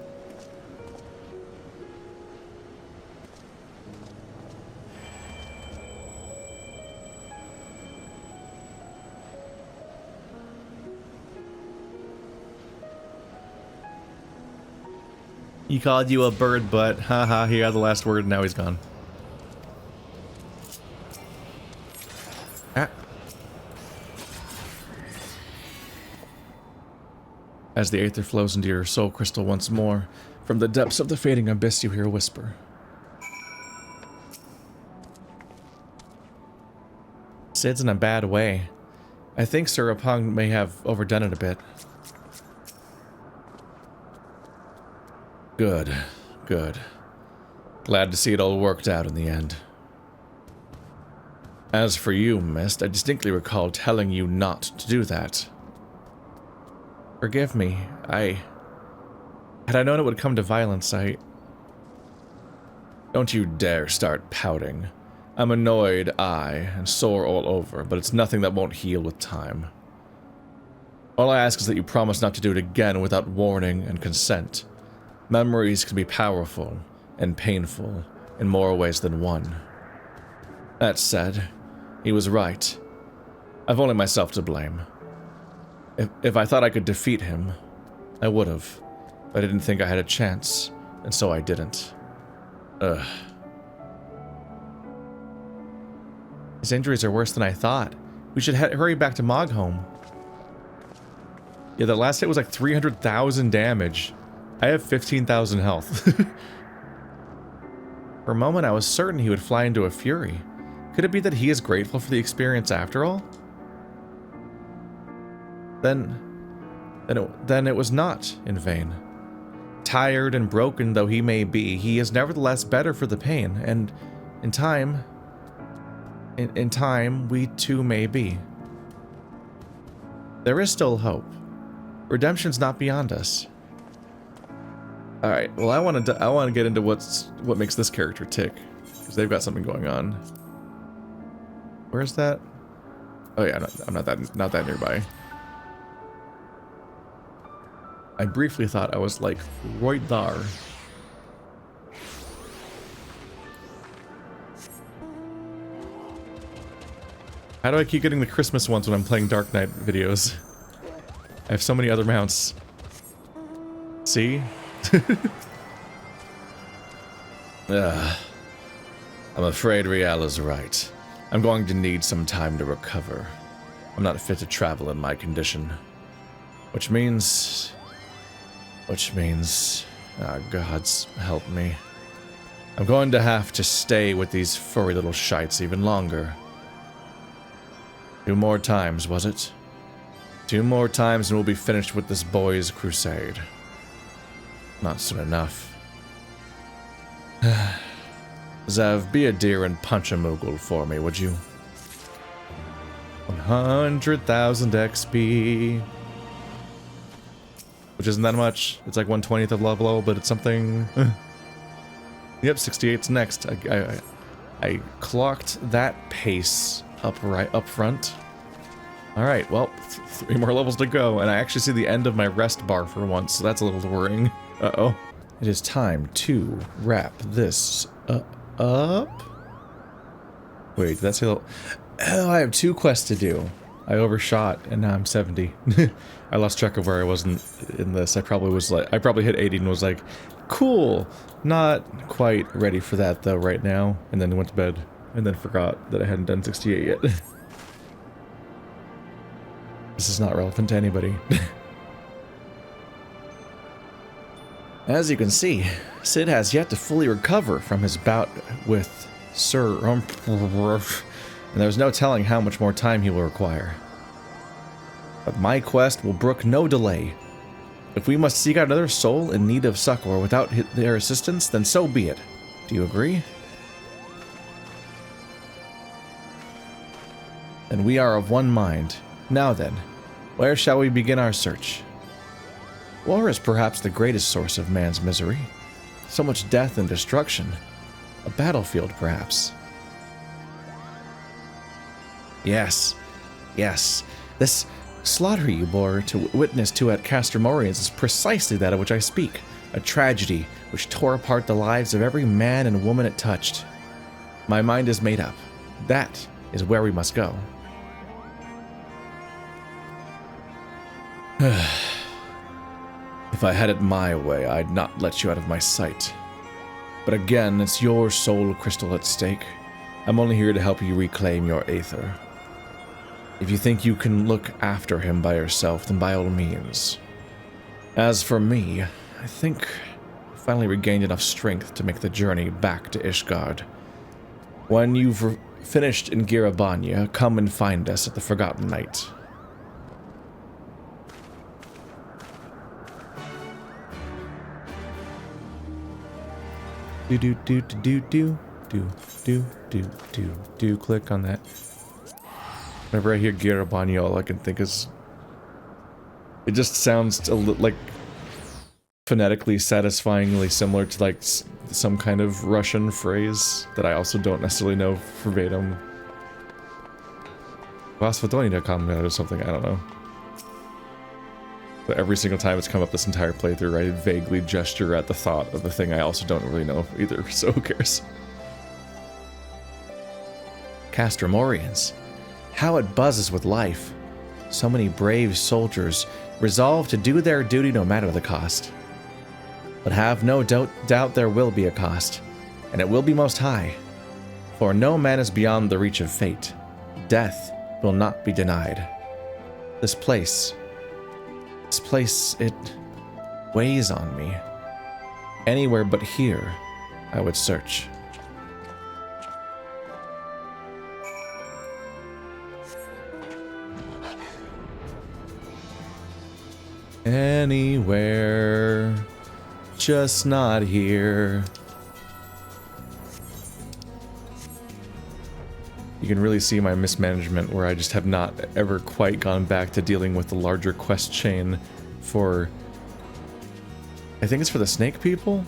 He called you a bird butt. Haha, he had the last word, now he's gone. Ah. As the aether flows into your soul crystal once more, from the depths of the fading abyss you hear a whisper. Sid's in a bad way. I think Surapong may have overdone it a bit. Good, good. Glad to see it all worked out in the end. As for you, Mist, I distinctly recall telling you not to do that. Forgive me, had I known it would come to violence, Don't you dare start pouting. I'm annoyed, and sore all over, but it's nothing that won't heal with time. All I ask is that you promise not to do it again without warning and consent. Memories can be powerful and painful in more ways than one. That said, he was right. I've only myself to blame. If I thought I could defeat him, I would have. But I didn't think I had a chance, and so I didn't. Ugh. His injuries are worse than I thought. We should hurry back to Mogholm. Yeah, the last hit was like 300,000 damage. I have 15,000 health. For a moment, I was certain he would fly into a fury. Could it be that he is grateful for the experience after all? Then it was not in vain. Tired and broken though he may be, he is nevertheless better for the pain, and in time, we too may be. There is still hope. Redemption's not beyond us. All right. Well, I want to get into what makes this character tick, because they've got something going on. Where's that? Oh yeah, I'm not that nearby. I briefly thought I was like right there. How do I keep getting the Christmas ones when I'm playing Dark Knight videos? I have so many other mounts. See? I'm afraid Rial is right. I'm going to need some time to recover. I'm not fit to travel in my condition. Which means... gods help me. I'm going to have to stay with these furry little shites even longer. 2 more times, was it? 2 more times and we'll be finished with this boys' crusade. Not soon enough. Zev, be a dear and punch a Moogle for me, would you? 100,000 XP. Which isn't that much. It's like 1/20th of level, but it's something... Yep, 68's next. I clocked that pace up front. Alright, well, 3 more levels to go, and I actually see the end of my rest bar for once, so that's a little worrying. Uh-oh. It is time to wrap this up. Wait, did that say... Oh, I have 2 quests to do. I overshot, and now I'm 70. I lost track of where I was in this. I probably hit 80 and was like, cool. Not quite ready for that, though, right now. And then went to bed, and then forgot that I hadn't done 68 yet. This is not relevant to anybody. As you can see, Sid has yet to fully recover from his bout with Sir and there's no telling how much more time he will require. But my quest will brook no delay. If we must seek out another soul in need of succor without their assistance, then so be it. Do you agree? Then we are of one mind. Now then, where shall we begin our search? War is perhaps the greatest source of man's misery. So much death and destruction. A battlefield, perhaps. Yes. This slaughter you bore to witness to at Castor Morians is precisely that of which I speak. A tragedy which tore apart the lives of every man and woman it touched. My mind is made up. That is where we must go. If I had it my way, I'd not let you out of my sight. But again, it's your soul crystal at stake. I'm only here to help you reclaim your aether. If you think you can look after him by yourself, then by all means. As for me, I think I finally regained enough strength to make the journey back to Ishgard. When you've finished in Girabanya, come and find us at the Forgotten Night. Do click on that. Whenever I hear Girabanya, all I can think is it just sounds a like phonetically satisfyingly similar to like some kind of Russian phrase that I also don't necessarily know verbatim. Vasvodoni.com or something, I don't know. But every single time it's come up this entire playthrough, I vaguely gesture at the thought of the thing I also don't really know either, so who cares? Castor Morians. How it buzzes with life. So many brave soldiers resolved to do their duty no matter the cost. But have no doubt there will be a cost, and it will be most high. For no man is beyond the reach of fate. Death will not be denied. This place, it weighs on me. Anywhere but here, I would search. Anywhere, just not here. You can really see my mismanagement where I just have not ever quite gone back to dealing with the larger quest chain for... I think it's for the snake people?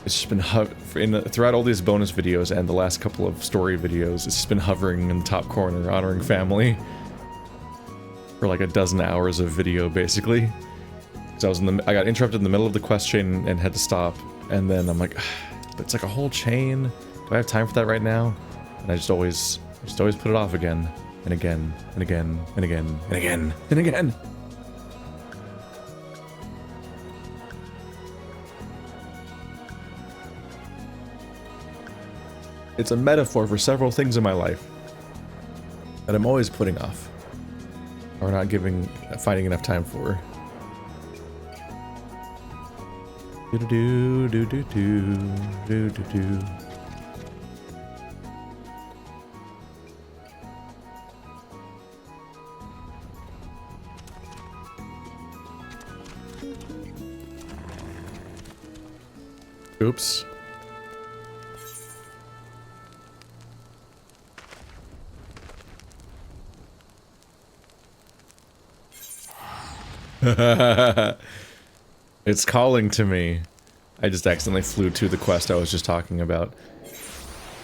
It's just been throughout all these bonus videos and the last couple of story videos, it's just been hovering in the top corner, honoring family. For like a dozen hours of video, basically. Because I got interrupted in the middle of the quest chain and had to stop, and then I'm like, it's like a whole chain. Do I have time for that right now? And I just always put it off again, and again, and again, and again, and again, and again. It's a metaphor for several things in my life that I'm always putting off. Or not finding enough time for. Oops. It's calling to me. I just accidentally flew to the quest I was just talking about.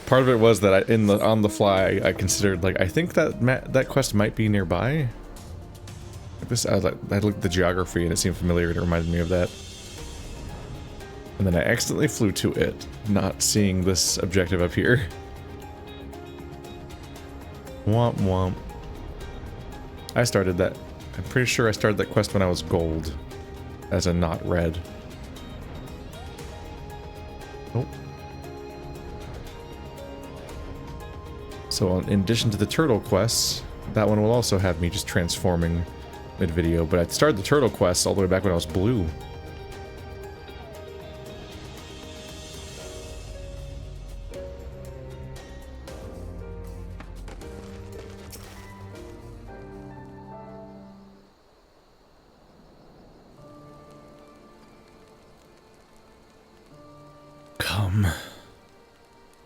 Part of it was that on the fly I considered, like, I think that quest might be nearby. I looked at the geography and it seemed familiar and it reminded me of that. And then I accidentally flew to it, not seeing this objective up here. Womp womp. I started that. I'm pretty sure I started that quest when I was gold, as in not red. Nope. So in addition to the turtle quests, that one will also have me just transforming mid-video, but I started the turtle quest all the way back when I was blue.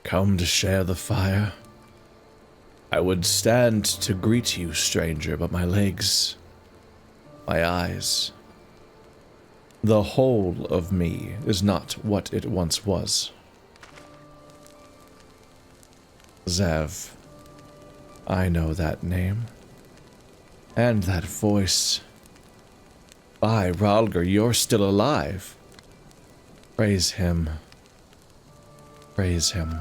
Come to share the fire? I would stand to greet you, stranger, but my legs, my eyes, the whole of me is not what it once was. Zev, I know that name, and that voice. By Ralgar, you're still alive. Praise him. Praise him.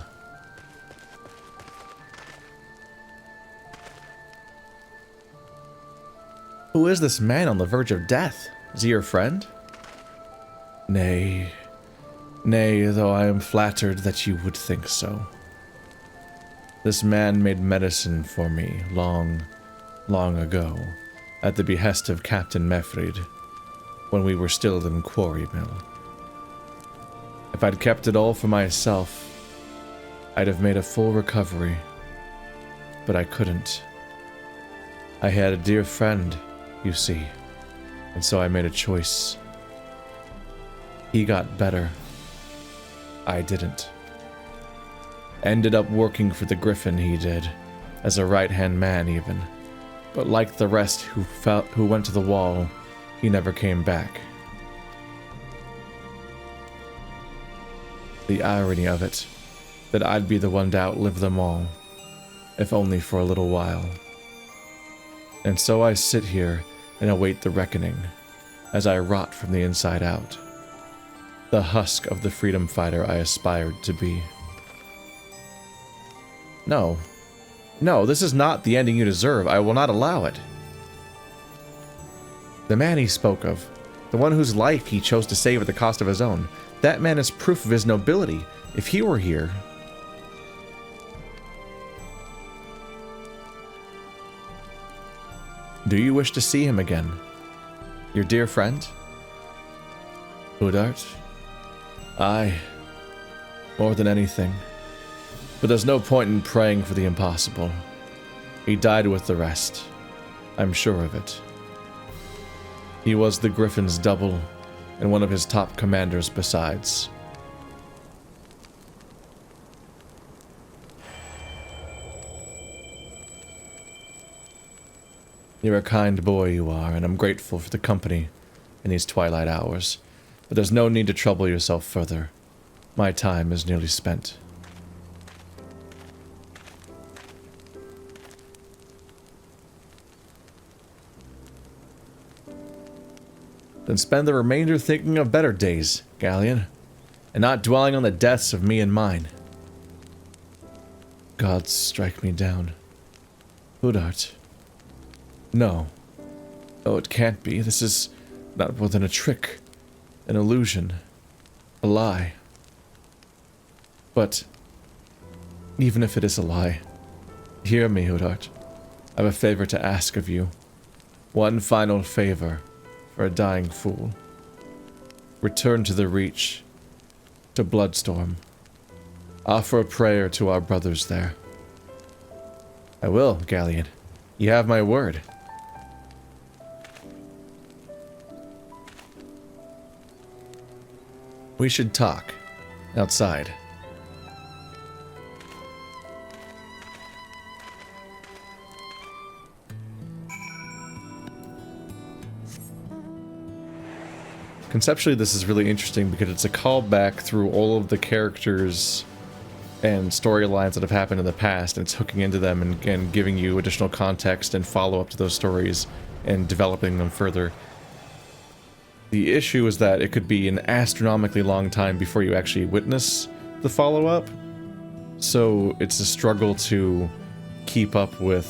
Who is this man on the verge of death? Is he your friend? Nay, though I am flattered that you would think so. This man made medicine for me long ago, at the behest of Captain Mefrid, when we were still in Quarry Mill. If I'd kept it all for myself, I'd have made a full recovery, but I couldn't. I had a dear friend, you see, and so I made a choice. He got better. I didn't. Ended up working for the Griffin, he did, as a right-hand man even. But like the rest who went to the wall, he never came back. The irony of it, that I'd be the one to outlive them all, if only for a little while. And so I sit here and await the reckoning, as I rot from the inside out. The husk of the freedom fighter I aspired to be. No, this is not the ending you deserve. I will not allow it. The man he spoke of, the one whose life he chose to save at the cost of his own, that man is proof of his nobility. If he were here... Do you wish to see him again? Your dear friend? Udart? Aye. More than anything. But there's no point in praying for the impossible. He died with the rest. I'm sure of it. He was the Griffin's double, and one of his top commanders besides. You're a kind boy, you are, and I'm grateful for the company in these twilight hours. But there's no need to trouble yourself further. My time is nearly spent. Then spend the remainder thinking of better days, Garlean, and not dwelling on the deaths of me and mine. God strike me down. Udart. No. Oh, it can't be. This is not more than a trick, an illusion, a lie. But even if it is a lie, hear me, Udart. I have a favor to ask of you. One final favor. For a dying fool. Return to the Reach, to Bloodstorm. Offer a prayer to our brothers there. I will, Garlean. You have my word. We should talk. Outside. Conceptually, this is really interesting because it's a callback through all of the characters and storylines that have happened in the past, and it's hooking into them and giving you additional context and follow-up to those stories and developing them further. The issue is that it could be an astronomically long time before you actually witness the follow-up, so it's a struggle to keep up with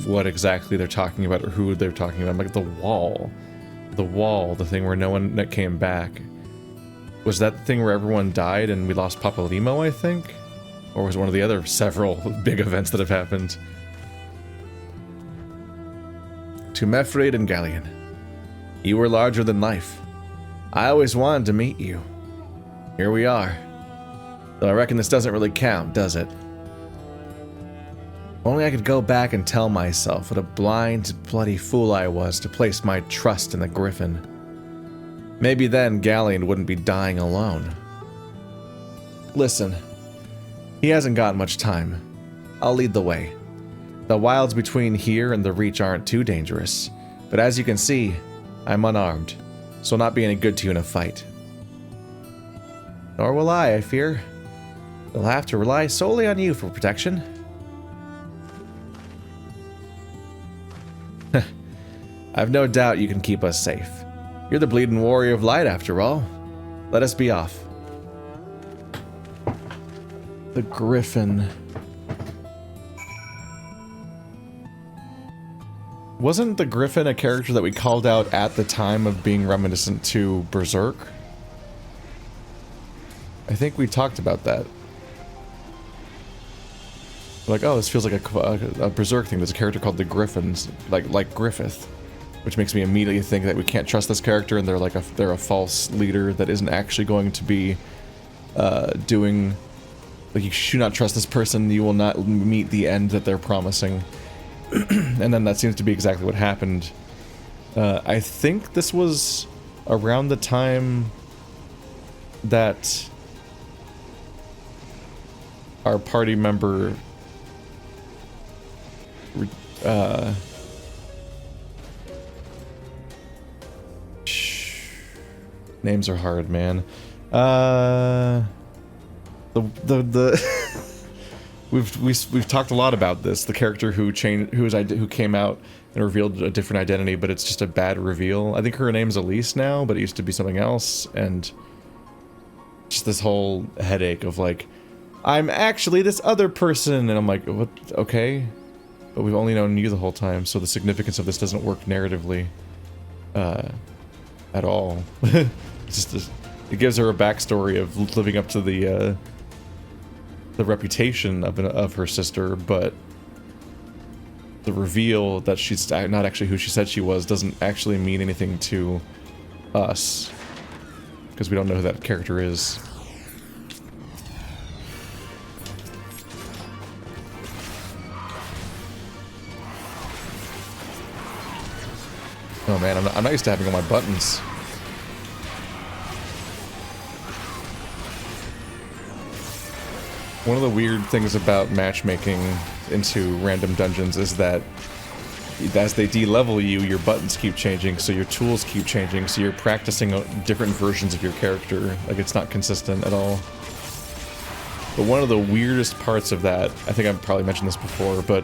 what exactly they're talking about or who they're talking about. Like the wall, the thing where no one that came back. Was that the thing where everyone died and we lost Papa Limo, I think? Or was it one of the other several big events that have happened? To Mefrid and Garlean, you were larger than life. I always wanted to meet you. Here we are. Though I reckon this doesn't really count, does it? Only I could go back and tell myself what a blind, bloody fool I was to place my trust in the Griffin. Maybe then Garlean wouldn't be dying alone. Listen, He hasn't got much time. I'll lead the way. The wilds between here and the Reach aren't too dangerous, but as you can see, I'm unarmed, so I'll not be any good to you in a fight. Nor will I fear. You'll have to rely solely on you for protection. I've no doubt you can keep us safe. You're the bleeding warrior of light after all. Let us be off. The Griffin. Wasn't the Griffin a character that we called out at the time of being reminiscent to Berserk? I think we talked about that. Like, oh, this feels like a Berserk thing. There's a character called the Griffins, like Griffith, which makes me immediately think that we can't trust this character, and they're a false leader that isn't actually going to be doing. Like, you should not trust this person. You will not meet the end that they're promising. And then that seems to be exactly what happened. I think this was around the time that our party member names are hard, man. We've talked a lot about this. The character who came out and revealed a different identity, but it's just a bad reveal. I think her name's Elise now, but it used to be something else, and just this whole headache of like, I'm actually this other person, and I'm like, what? Okay, but we've only known you the whole time, so the significance of this doesn't work narratively, at all. It's just it gives her a backstory of living up to the reputation of her sister, but the reveal that she's not actually who she said she was doesn't actually mean anything to us, because we don't know who that character is. Oh man, I'm not used to having all my buttons. One of the weird things about matchmaking into random dungeons is that as they de-level you, your buttons keep changing, so your tools keep changing, so you're practicing different versions of your character. Like, it's not consistent at all. But one of the weirdest parts of that, I think I've probably mentioned this before, but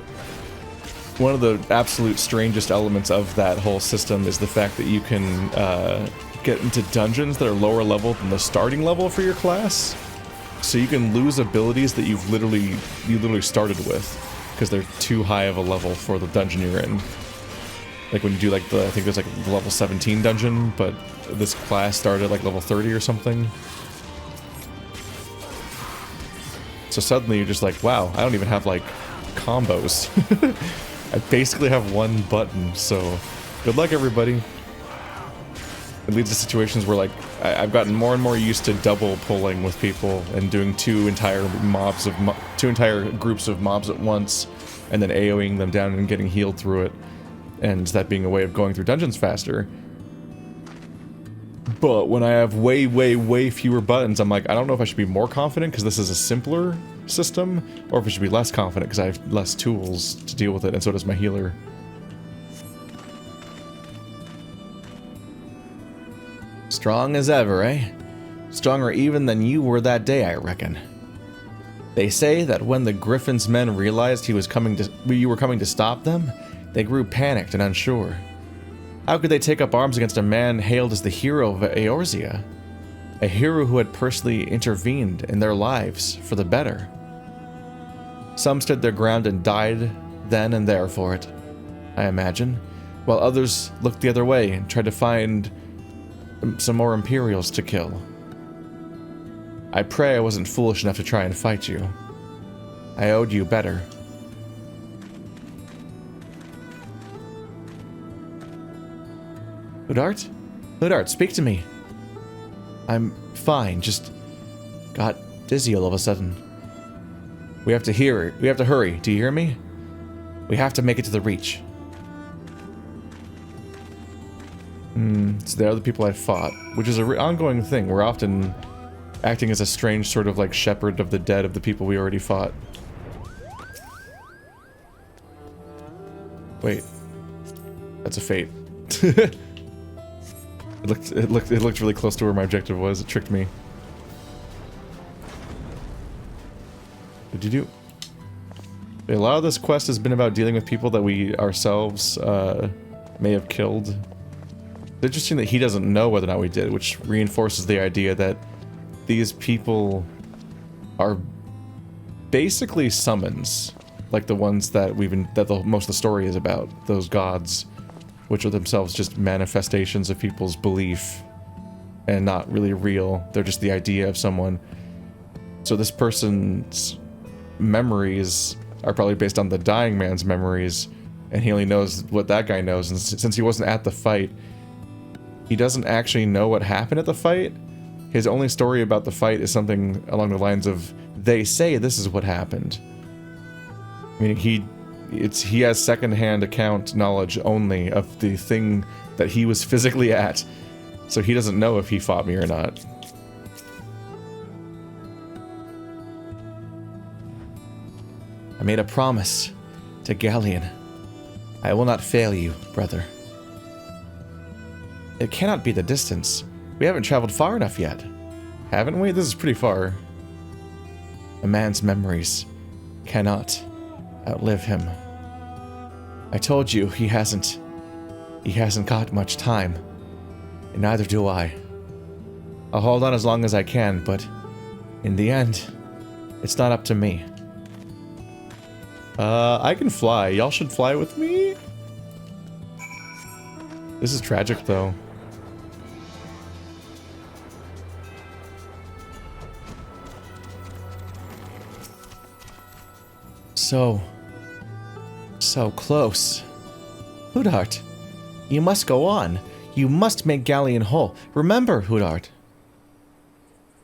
one of the absolute strangest elements of that whole system is the fact that you can get into dungeons that are lower level than the starting level for your class. So you can lose abilities that you literally started with because they're too high of a level for the dungeon you're in. Like when you do like I think there's like the level 17 dungeon, but this class started at like level 30 or something. So suddenly you're just like, wow, I don't even have like combos. I basically have one button, so good luck everybody. It leads to situations where like I've gotten more and more used to double pulling with people and doing two entire groups of mobs at once, and then AoEing them down and getting healed through it, and that being a way of going through dungeons faster. But when I have way fewer buttons, I'm like, I don't know if I should be more confident because this is a simpler system, or if I should be less confident because I have less tools to deal with it, and so does my healer. Strong as ever, eh? Stronger even than you were that day, I reckon. They say that when the Griffin's men realized you were coming to stop them, they grew panicked and unsure. How could they take up arms against a man hailed as the hero of Eorzea? A hero who had personally intervened in their lives for the better. Some stood their ground and died then and there for it, I imagine, while others looked the other way and tried to find some more Imperials to kill. I pray I wasn't foolish enough to try and fight you. I owed you better. Hudart? Hudart, speak to me. I'm fine, just got dizzy all of a sudden. We have to hurry. Do you hear me? We have to make it to the Reach. It's the other people I fought, which is an ongoing thing. We're often, acting as a strange sort of like shepherd of the dead of the people we already fought. Wait. That's a fate. It looked really close to where my objective was. It tricked me. What did you do? A lot of this quest has been about dealing with people that we ourselves may have killed. It's interesting that he doesn't know whether or not we did, which reinforces the idea that these people are basically summons, like the ones that most of the story is about. Those gods, which are themselves just manifestations of people's belief and not really real. They're just the idea of someone. So this person's memories are probably based on the dying man's memories, and he only knows what that guy knows, and since he wasn't at the fight, he doesn't actually know what happened at the fight. His only story about the fight is something along the lines of, they say this is what happened. Meaning he has secondhand account knowledge only of the thing that he was physically at, so he doesn't know if he fought me or not. I made a promise to Garlean. I will not fail you, brother. It cannot be the distance. We haven't traveled far enough yet. Haven't we? This is pretty far. A man's memories cannot outlive him. I told you he hasn't got much time, and neither do I. I'll hold on as long as I can, but in the end, it's not up to me. I can fly. Y'all should fly with me? This is tragic, though. So close. Hudart, you must go on. You must make Garlean whole. Remember, Hudart.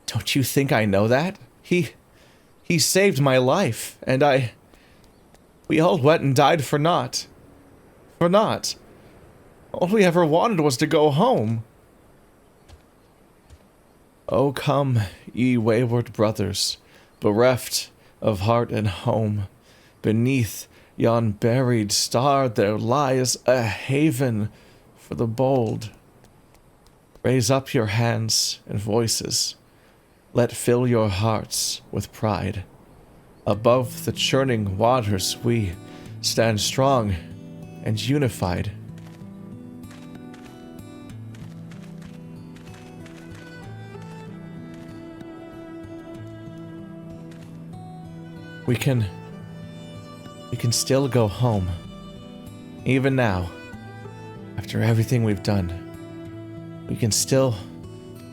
Don't you think I know that? He saved my life, and we all went and died for naught. For naught. All we ever wanted was to go home. Oh, come, ye wayward brothers, bereft of heart and home. Beneath yon buried star there lies a haven for the bold. Raise up your hands and voices. Let fill your hearts with pride. Above the churning waters we stand strong and unified. We can still go home. Even now, after everything we've done, we can still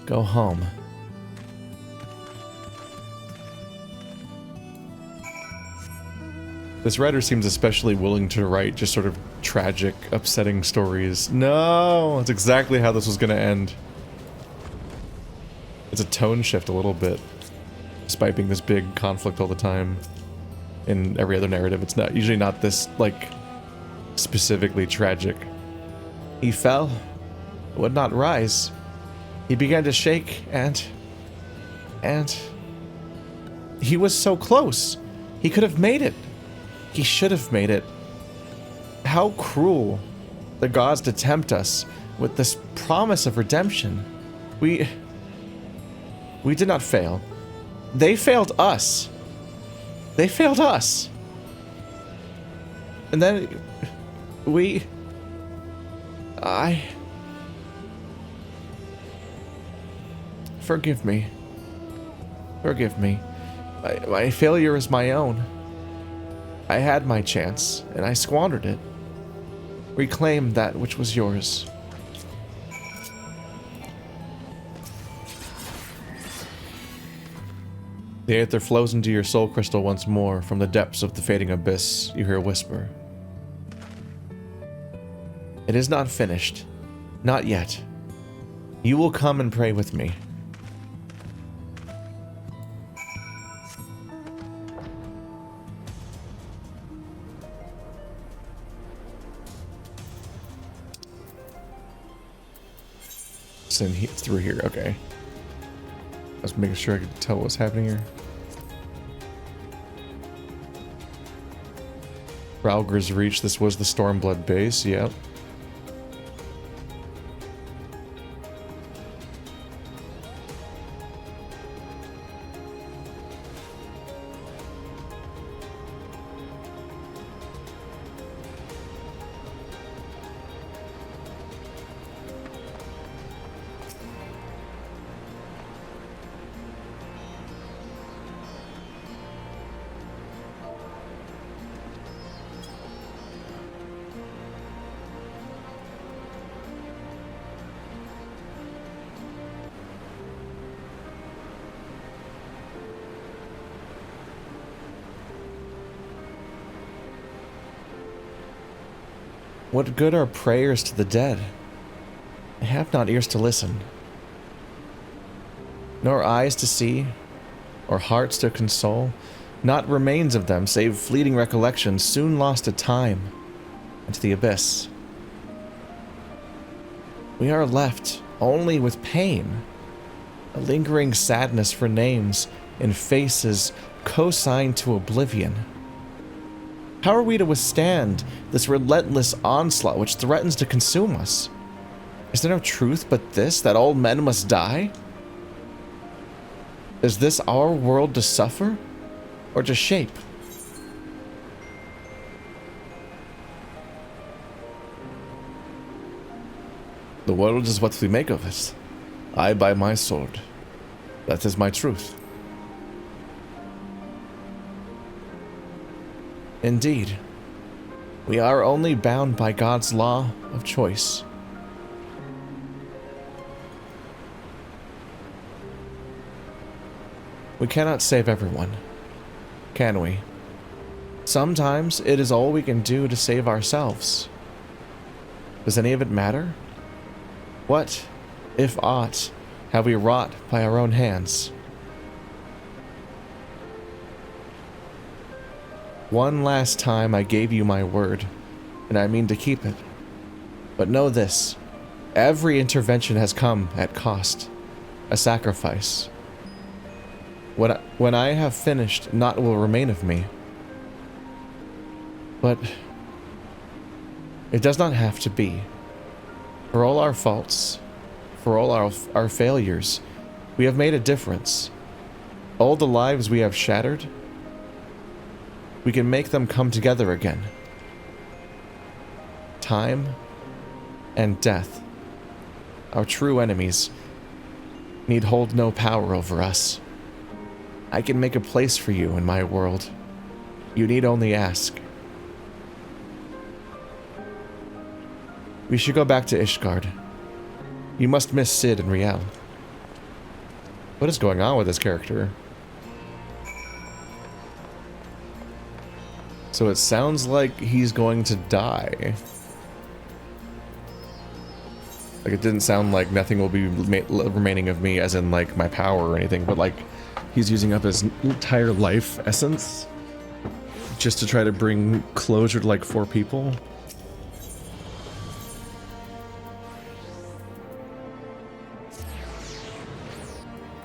go home. This writer seems especially willing to write just sort of tragic, upsetting stories. No! That's exactly how this was gonna end. It's a tone shift a little bit, despite being this big conflict all the time. In every other narrative, it's not usually not this, like, specifically tragic. He fell, would not rise. He began to shake, and he was so close. He could have made it. He should have made it. How cruel the gods to tempt us with this promise of redemption. We did not fail. They failed us. They failed us. And then Forgive me. Forgive me. My failure is my own. I had my chance, and I squandered it. Reclaim that which was yours. The aether flows into your soul crystal once more. From the depths of the fading abyss, you hear a whisper. It is not finished. Not yet. You will come and pray with me. It's through here, okay. was making sure I could tell what was happening here. Rauger's Reach, this was the Stormblood base, yep. What good are prayers to the dead? They have not ears to listen, nor eyes to see, or hearts to console, not remains of them, save fleeting recollections, soon lost to time and to the abyss. We are left only with pain, a lingering sadness for names and faces co-signed to oblivion. How are we to withstand this relentless onslaught which threatens to consume us? Is there no truth but this, that all men must die? Is this our world to suffer, or to shape? The world is what we make of it. I by my sword. That is my truth. Indeed, we are only bound by God's law of choice. We cannot save everyone, can we? Sometimes it is all we can do to save ourselves. Does any of it matter? What, if aught, have we wrought by our own hands? One last time I gave you my word, and I mean to keep it. But know this, every intervention has come at cost, a sacrifice. When I have finished, naught will remain of me. But it does not have to be. For all our faults, for all our failures, we have made a difference. All the lives we have shattered, we can make them come together again. Time and death, our true enemies, need hold no power over us. I can make a place for you in my world. You need only ask. We should go back to Ishgard. You must miss Sid and Riel. What is going on with this character? So it sounds like he's going to die. Like, it didn't sound like nothing will be remaining of me, as in, like, my power or anything, but, like, he's using up his entire life essence just to try to bring closure to, like, 4 people.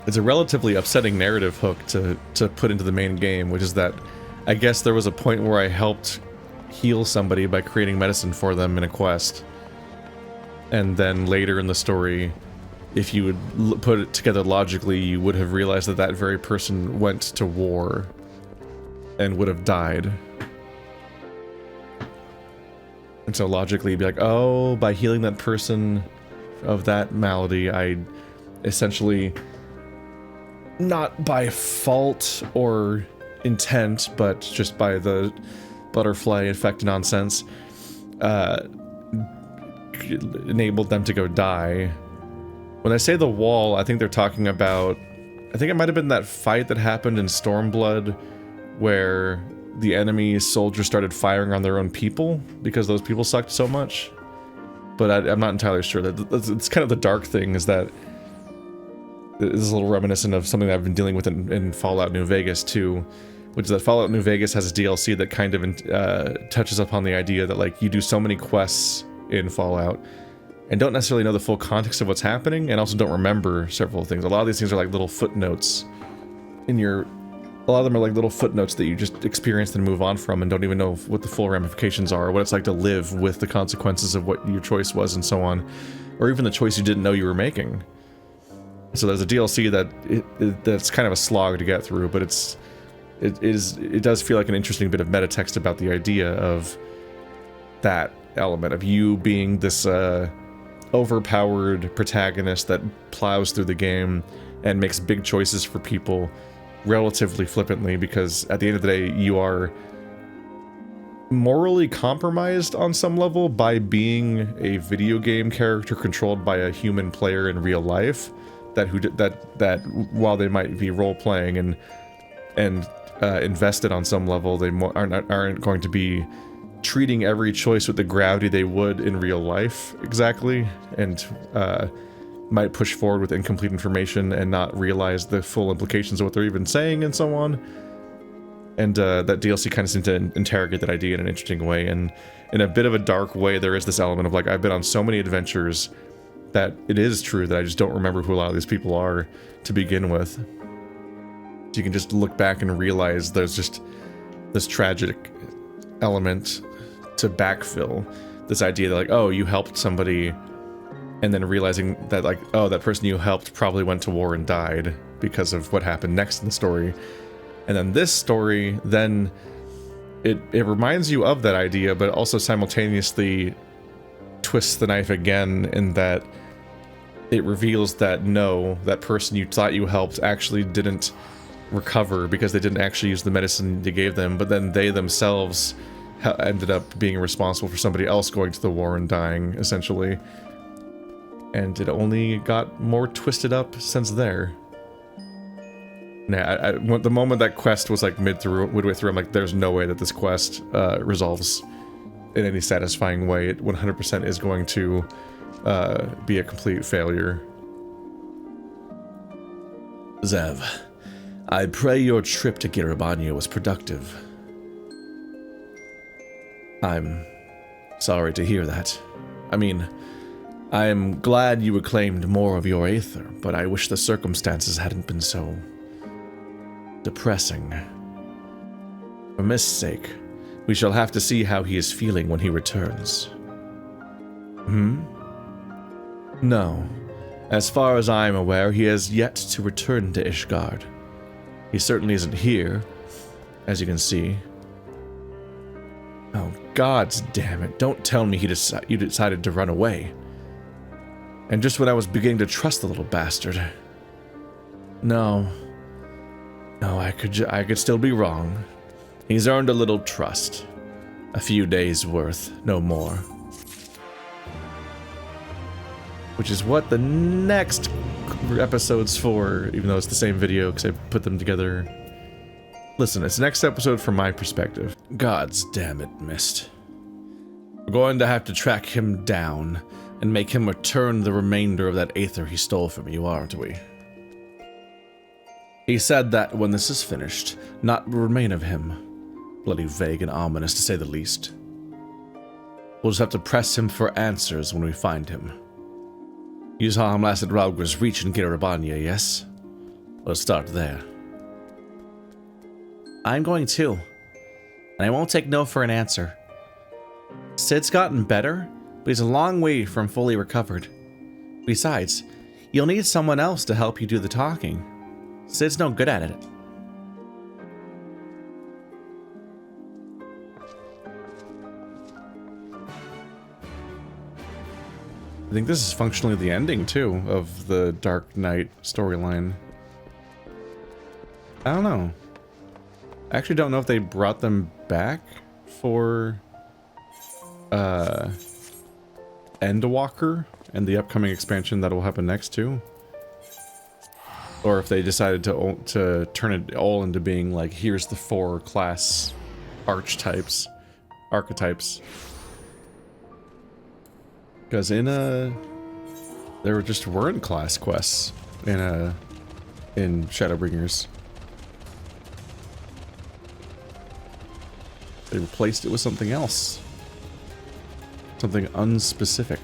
It's a relatively upsetting narrative hook to put into the main game, which is that I guess there was a point where I helped heal somebody by creating medicine for them in a quest. And then later in the story, if you would put it together logically, you would have realized that that very person went to war and would have died. And so logically you'd be like, oh, by healing that person of that malady, I essentially, not by fault or intent, but just by the butterfly effect nonsense, enabled them to go die. When I say the wall, I think they're talking about, I think it might have been that fight that happened in Stormblood where the enemy soldiers started firing on their own people because those people sucked so much. But I'm not entirely sure. It's kind of the dark thing, is that this is a little reminiscent of something that I've been dealing with in Fallout New Vegas too, which is that Fallout New Vegas has a DLC that kind of touches upon the idea that, like, you do so many quests in Fallout and don't necessarily know the full context of what's happening, and also don't remember several things. A lot of these things are like little footnotes in your... A lot of them are like little footnotes that you just experienced and move on from and don't even know what the full ramifications are, or what it's like to live with the consequences of what your choice was and so on. Or even the choice you didn't know you were making. So there's a DLC that's kind of a slog to get through, but it does feel like an interesting bit of meta text about the idea of that element of you being this overpowered protagonist that plows through the game and makes big choices for people relatively flippantly, because at the end of the day you are morally compromised on some level by being a video game character controlled by a human player in real life that while they might be role-playing and invested on some level, they aren't going to be treating every choice with the gravity they would in real life exactly, and might push forward with incomplete information and not realize the full implications of what they're even saying and so on. And that DLC kind of seemed to interrogate that idea in an interesting way, and in a bit of a dark way there is this element of like, I've been on so many adventures that it is true that I just don't remember who a lot of these people are to begin with. So you can just look back and realize there's just this tragic element to backfill this idea that like, oh, you helped somebody, and then realizing that like, oh, that person you helped probably went to war and died because of what happened next in the story. And then this story, then it reminds you of that idea, but also simultaneously twists the knife again in that it reveals that no, that person you thought you helped actually didn't recover because they didn't actually use the medicine you gave them, but then they themselves ended up being responsible for somebody else going to the war and dying, essentially. And it only got more twisted up since there. Nah, the moment that quest was like midway through, I'm like, there's no way that this quest resolves in any satisfying way. It 100% is going to be a complete failure. Zev, I pray your trip to Garabania was productive. I'm sorry to hear that. I mean, I am glad you reclaimed more of your Aether, but I wish the circumstances hadn't been so depressing. For Mist's sake, we shall have to see how he is feeling when he returns. No. As far as I am aware, he has yet to return to Ishgard. He certainly isn't here, as you can see. Oh, gods damn it. Don't tell me you decided to run away. And just when I was beginning to trust the little bastard. No, I could still be wrong. He's earned a little trust. A few days' worth, no more. Which is what the next episode's for, even though it's the same video, because I put them together. Listen, it's the next episode from my perspective. Gods damn it, Mist. We're going to have to track him down and make him return the remainder of that Aether he stole from you, aren't we? He said that when this is finished, naught will remain of him. Bloody vague and ominous, to say the least. We'll just have to press him for answers when we find him. You saw him last at Raugra's Reach in Garabania, yes? Let's start there. I'm going too. And I won't take no for an answer. Sid's gotten better, but he's a long way from fully recovered. Besides, you'll need someone else to help you do the talking. Sid's no good at it. I think this is functionally the ending, too, of the Dark Knight storyline. I don't know. I actually don't know if they brought them back for Endwalker and the upcoming expansion that will happen next, too. Or if they decided to turn it all into being like, here's the 4 class archetypes. Because there just weren't class quests in Shadowbringers. They replaced it with something else. Something unspecific.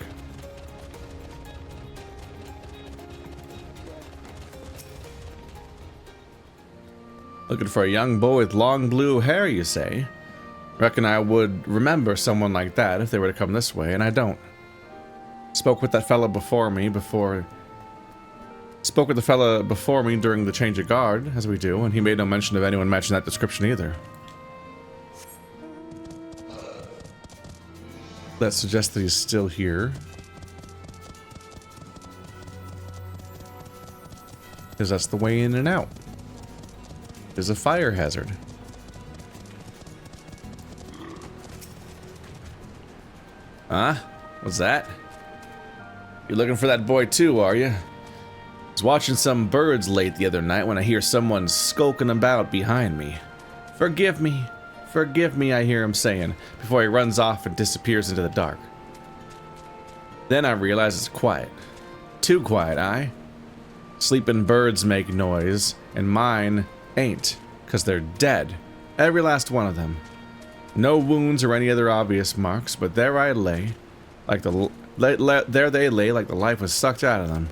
Looking for a young boy with long blue hair, you say? Reckon I would remember someone like that if they were to come this way, and I don't. Spoke with the fella before me during the change of guard, as we do, and he made no mention of anyone matching that description either. That suggests that he's still here. Because that's the way in and out. There's a fire hazard. Huh? What's that? You looking for that boy too, are you? I was watching some birds late the other night when I hear someone skulking about behind me. Forgive me, I hear him saying, before he runs off and disappears into the dark. Then I realize it's quiet. Too quiet, aye? Sleeping birds make noise, and mine ain't, 'cause they're dead. Every last one of them. No wounds or any other obvious marks, but there I lay, like there they lay like the life was sucked out of them.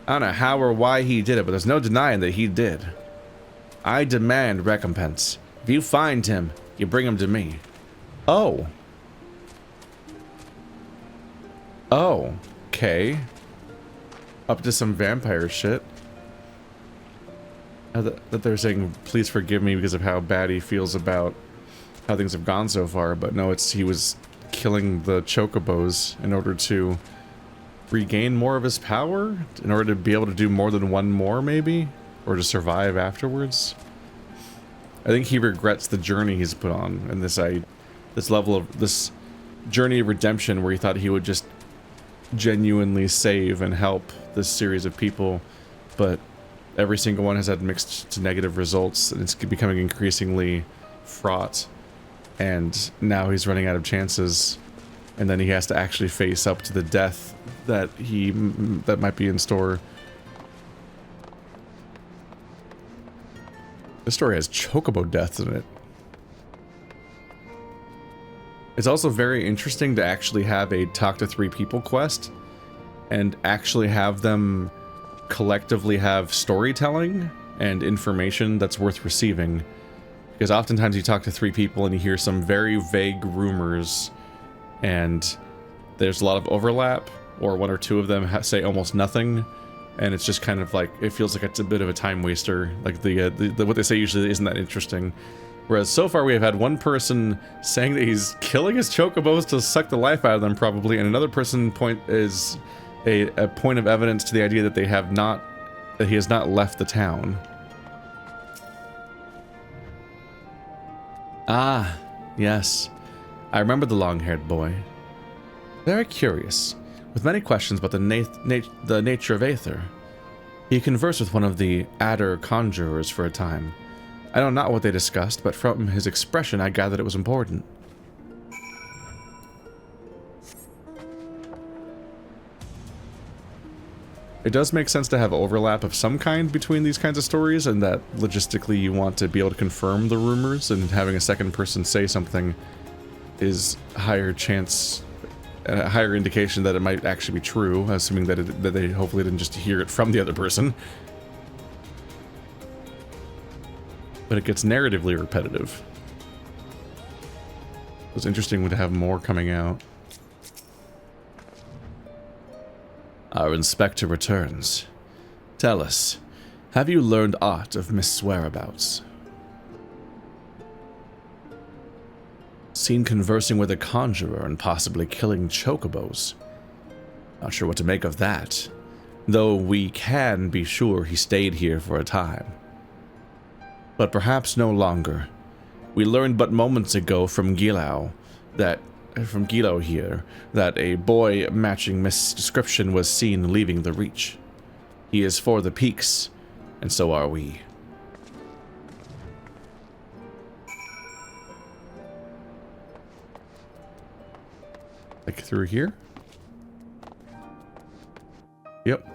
I don't know how or why he did it, but there's no denying that he did. I demand recompense. If you find him, you bring him to me. Oh. Oh. Okay. Up to some vampire shit. That they're saying, please forgive me because of how bad he feels about how things have gone so far, but no, he was killing the chocobos in order to regain more of his power? In order to be able to do more than one more, maybe? Or to survive afterwards? I think he regrets the journey he's put on, and this journey of redemption where he thought he would just genuinely save and help this series of people, but every single one has had mixed to negative results, and it's becoming increasingly fraught. And now he's running out of chances, and then he has to actually face up to the death that might be in store. This story has chocobo deaths in it. It's also very interesting to actually have a talk to 3 people quest and actually have them collectively have storytelling and information that's worth receiving. Because oftentimes you talk to 3 people and you hear some very vague rumors and there's a lot of overlap, or 1 or 2 of them say almost nothing, and it's just kind of like, it feels like it's a bit of a time waster. Like what they say usually isn't that interesting. Whereas so far we have had one person saying that he's killing his chocobos to suck the life out of them probably, and another person is a point of evidence to the idea that that he has not left the town. Ah, yes. I remember the long-haired boy. Very curious, with many questions about the nature of Aether. He conversed with one of the adder conjurers for a time. I know not what they discussed, but from his expression I gathered it was important. It does make sense to have overlap of some kind between these kinds of stories, and that logistically you want to be able to confirm the rumors, and having a second person say something is a higher chance, a higher indication that it might actually be true, assuming that they hopefully didn't just hear it from the other person. But it gets narratively repetitive. It was interesting to have more coming out. Our inspector returns. Tell us, have you learned aught of Miss whereabouts? Seen conversing with a conjurer and possibly killing chocobos. Not sure what to make of that, though we can be sure he stayed here for a time. But perhaps no longer. We learned but moments ago from Gilo here, that a boy matching Miss' description was seen leaving the Reach. He is for the peaks, and so are we. Like through here? Yep.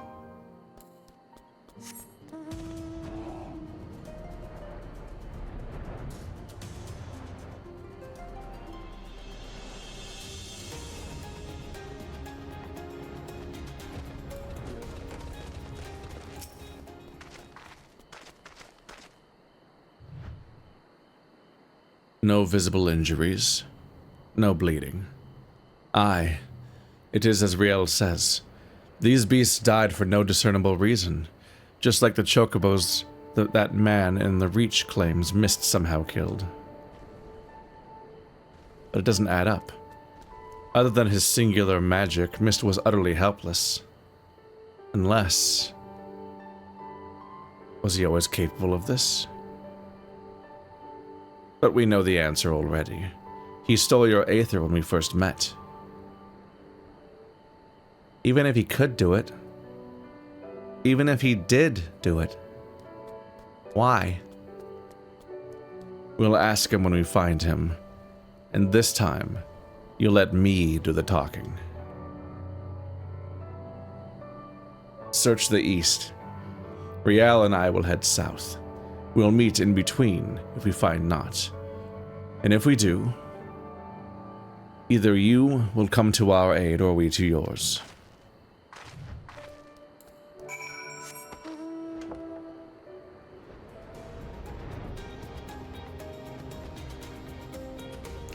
No visible injuries. No bleeding. Aye, it is as Riel says. These beasts died for no discernible reason, just like the chocobos that man in the Reach claims Mist somehow killed. But it doesn't add up. Other than his singular magic, Mist was utterly helpless. Unless... was he always capable of this? But we know the answer already. He stole your Aether when we first met. Even if he could do it, even if he did do it, why? We'll ask him when we find him, and this time, you'll let me do the talking. Search the east. Rial and I will head south. We'll meet in between if we find naught. And if we do, either you will come to our aid or we to yours.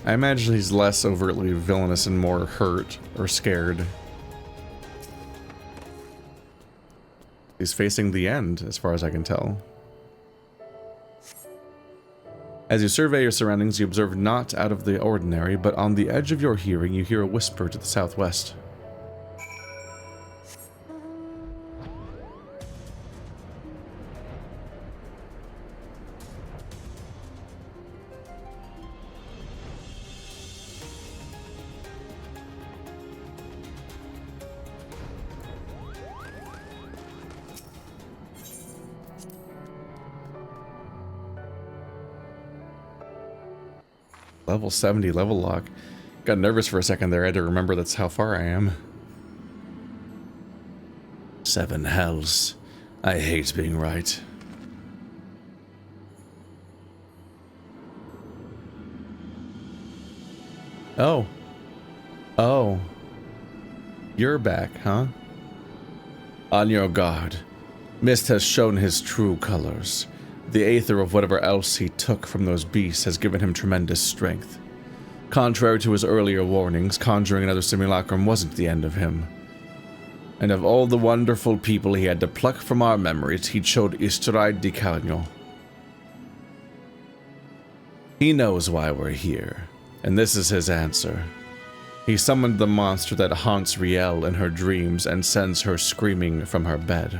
I imagine he's less overtly villainous and more hurt or scared. He's facing the end, as far as I can tell. As you survey your surroundings, you observe naught out of the ordinary, but on the edge of your hearing, you hear a whisper to the southwest. Level 70, level lock. Got nervous for a second there. I had to remember that's how far I am. 7 hells. I hate being right. Oh. Oh. You're back, huh? On your guard. Mist has shown his true colors. The aether of whatever else he took from those beasts has given him tremendous strength. Contrary to his earlier warnings, conjuring another simulacrum wasn't the end of him. And of all the wonderful people he had to pluck from our memories, he chose nikittyiringiro. He knows why we're here, and this is his answer. He summoned the monster that haunts Riel in her dreams and sends her screaming from her bed.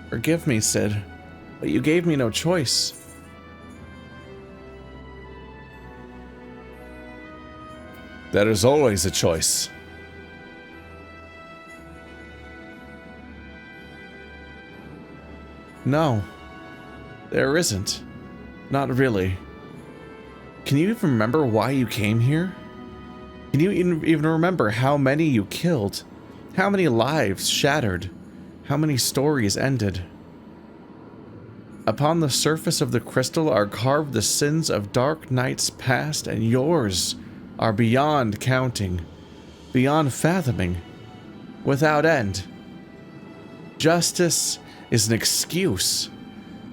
Forgive me, Sid, but you gave me no choice. There is always a choice. No, there isn't. Not really. Can you even remember why you came here? Can you even remember how many you killed? How many lives shattered? How many stories ended? Upon the surface of the crystal are carved the sins of dark nights past, and yours are beyond counting, beyond fathoming, without end. Justice is an excuse.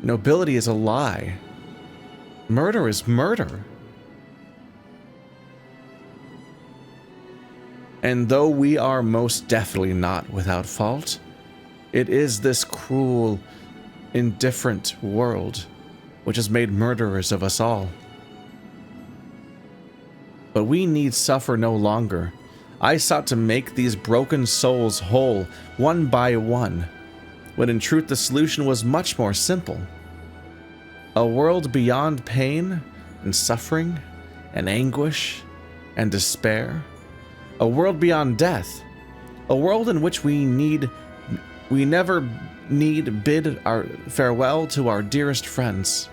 Nobility is a lie. Murder is murder. And though we are most definitely not without fault, it is this cruel, indifferent world which has made murderers of us all. But we need suffer no longer. I sought to make these broken souls whole, one by one, when in truth the solution was much more simple. A world beyond pain and suffering and anguish and despair. A world beyond death. A world in which we never need bid our farewell to our dearest friends.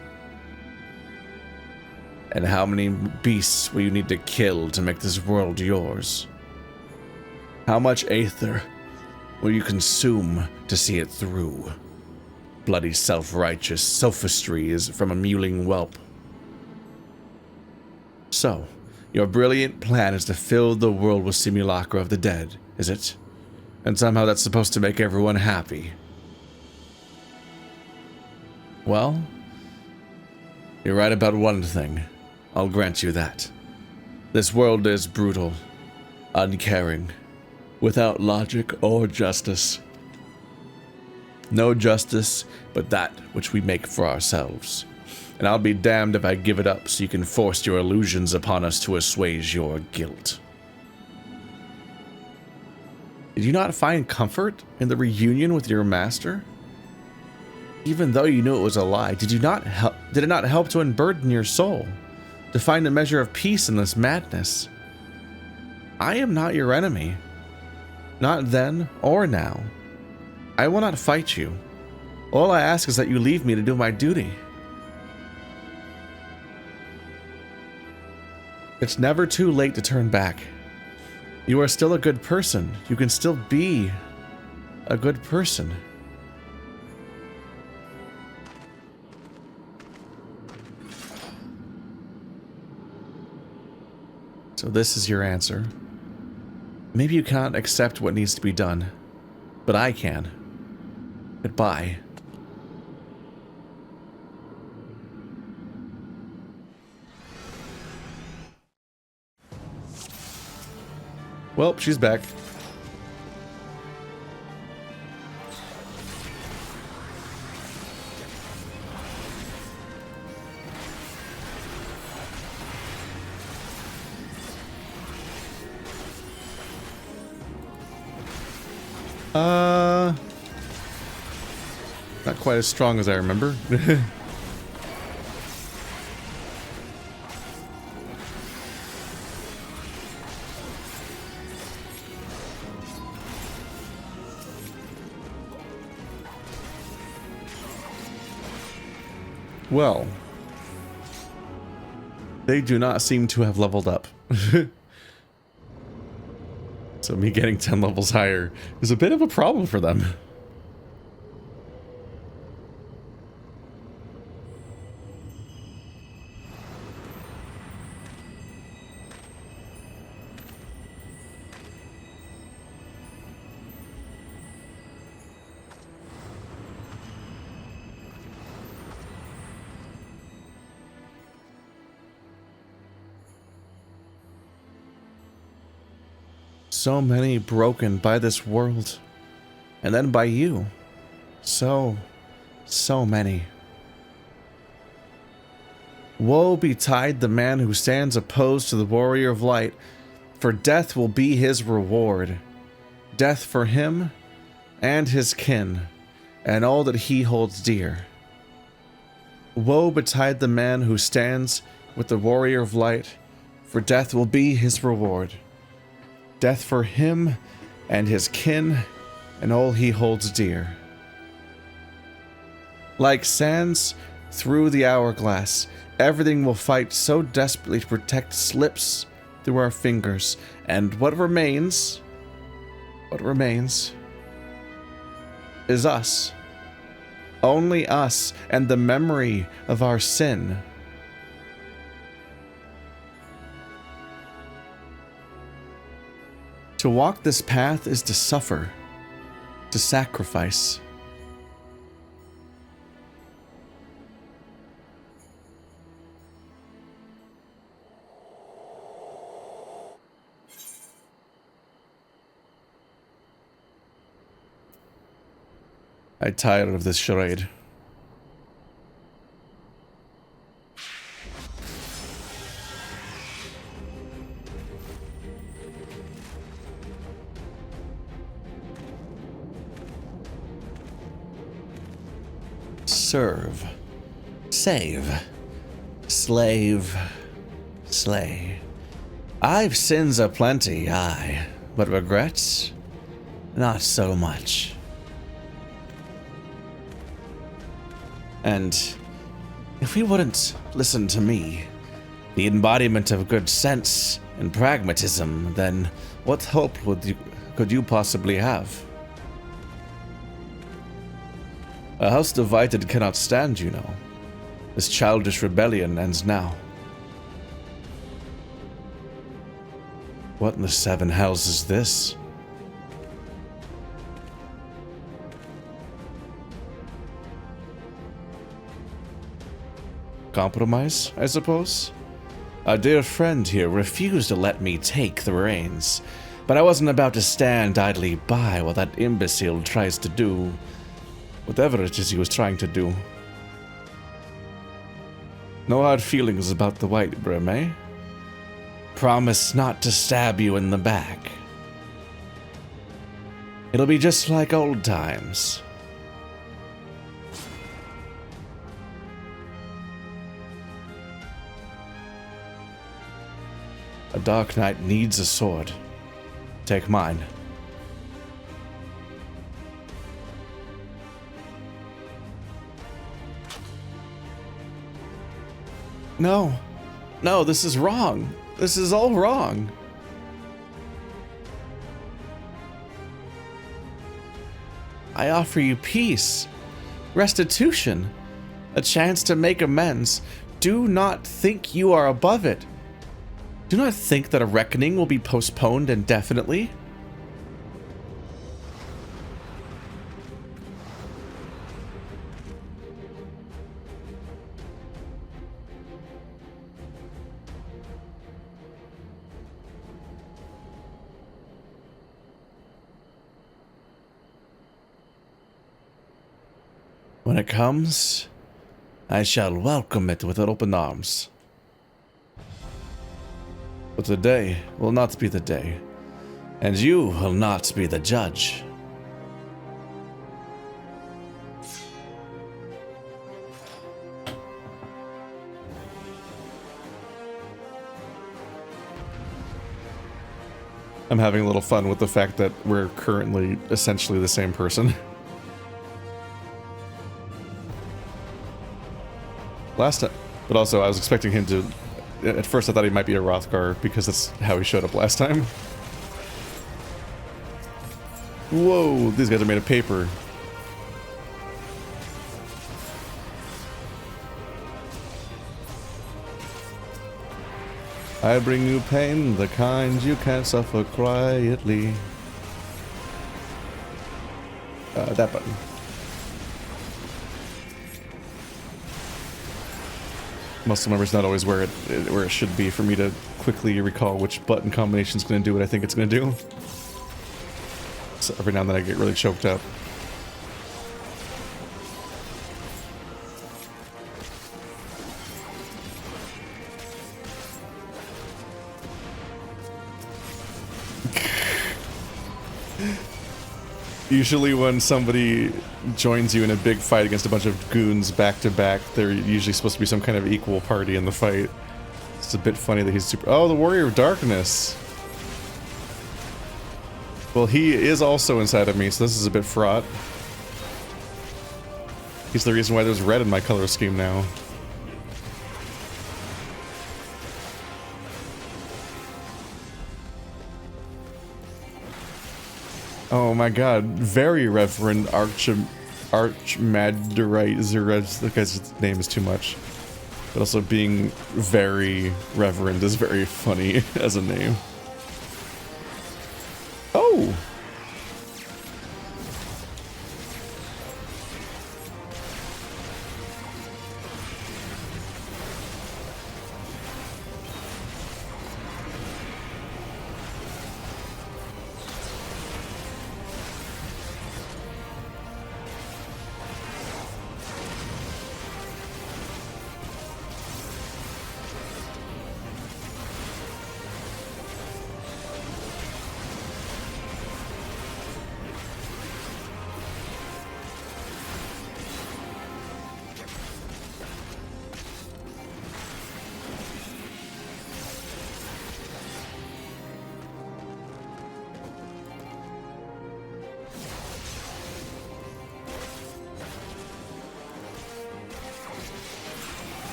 And how many beasts will you need to kill to make this world yours? How much aether will you consume to see it through? Bloody self-righteous sophistry is from a mewling whelp. So, your brilliant plan is to fill the world with simulacra of the dead, is it? And somehow that's supposed to make everyone happy. Well, You're right about one thing. I'll grant you that. This world is brutal, uncaring, without logic or justice. No justice but that which we make for ourselves. And I'll be damned if I give it up so you can force your illusions upon us to assuage your guilt. Did you not find comfort in the reunion with your master? Even though you knew it was a lie, did it not help to unburden your soul? To find a measure of peace in this madness? I am not your enemy. Not then or now. I will not fight you. All I ask is that you leave me to do my duty. It's never too late to turn back. You are still a good person. You can still be a good person. So this is your answer. Maybe you cannot accept what needs to be done, but I can. Goodbye. Well, she's back. Not quite as strong as I remember. Well, they do not seem to have leveled up. So me getting 10 levels higher is a bit of a problem for them. So many broken by this world, and then by you. So many. Woe betide the man who stands opposed to the warrior of light, for death will be his reward. Death for him and his kin, and all that he holds dear. Woe betide the man who stands with the warrior of light, for death will be his reward. Death for him and his kin, and all he holds dear. Like sands through the hourglass, everything will fight so desperately to protect slips through our fingers, and what remains is us. Only us and the memory of our sin. To walk this path is to suffer, to sacrifice. I'm tired of this charade. Serve, save, slave, slay. I've sins aplenty, aye, but regrets? Not so much. And if we wouldn't listen to me, the embodiment of good sense and pragmatism, then what hope could you possibly have? A house divided cannot stand, you know. This childish rebellion ends now. What in the seven hells is this? Compromise, I suppose? A dear friend here refused to let me take the reins, but I wasn't about to stand idly by while that imbecile tries to do whatever it is he was trying to do. No hard feelings about the white brim, eh? Promise not to stab you in the back. It'll be just like old times. A dark knight needs a sword. Take mine. No. No, this is wrong. This is all wrong. I offer you peace, restitution, a chance to make amends. Do not think you are above it. Do not think that a reckoning will be postponed indefinitely. When it comes, I shall welcome it with open arms. But today will not be the day, and you will not be the judge. I'm having a little fun with the fact that we're currently essentially the same person. Last time, but also I was expecting him to. At first, I thought he might be a Rothgar because that's how he showed up last time. Whoa, these guys are made of paper. I bring you pain, the kind you can't suffer quietly. That button. Muscle memory's not always where it should be for me to quickly recall which button combination is going to do what I think it's going to do. So every now and then I get really choked up. Usually when somebody joins you in a big fight against a bunch of goons back to back, they're usually supposed to be some kind of equal party in the fight. It's a bit funny that he's super... Oh, the Warrior of Darkness! Well, he is also inside of me, so this is a bit fraught. He's the reason why there's red in my color scheme now. Oh my god, very Reverend Archmaderite Zerez. The guy's name is too much. But also being very Reverend is very funny as a name. Oh!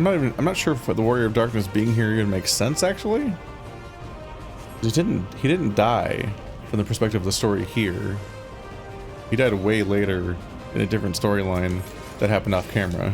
I'm not sure if the Warrior of Darkness being here even makes sense, actually. He didn't die from the perspective of the story here. He died way later in a different storyline that happened off camera.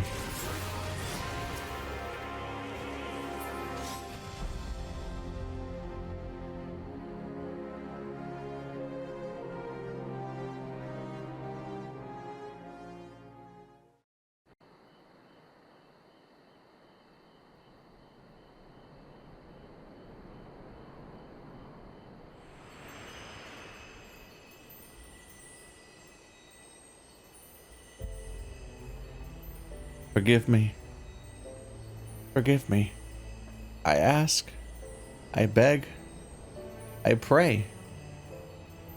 Forgive me. Forgive me. I ask. I beg. I pray.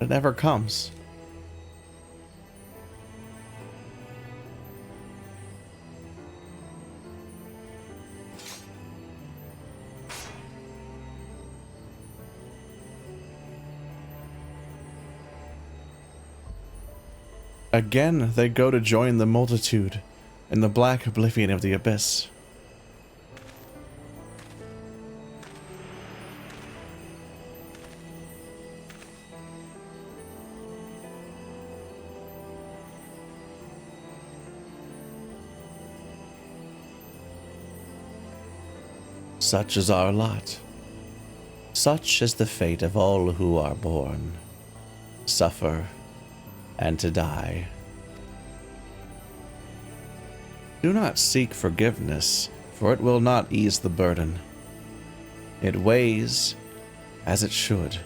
It never comes. Again, they go to join the multitude in the black oblivion of the abyss. Such is our lot. Such is the fate of all who are born, suffer, and to die. Do not seek forgiveness, for it will not ease the burden. It weighs as it should.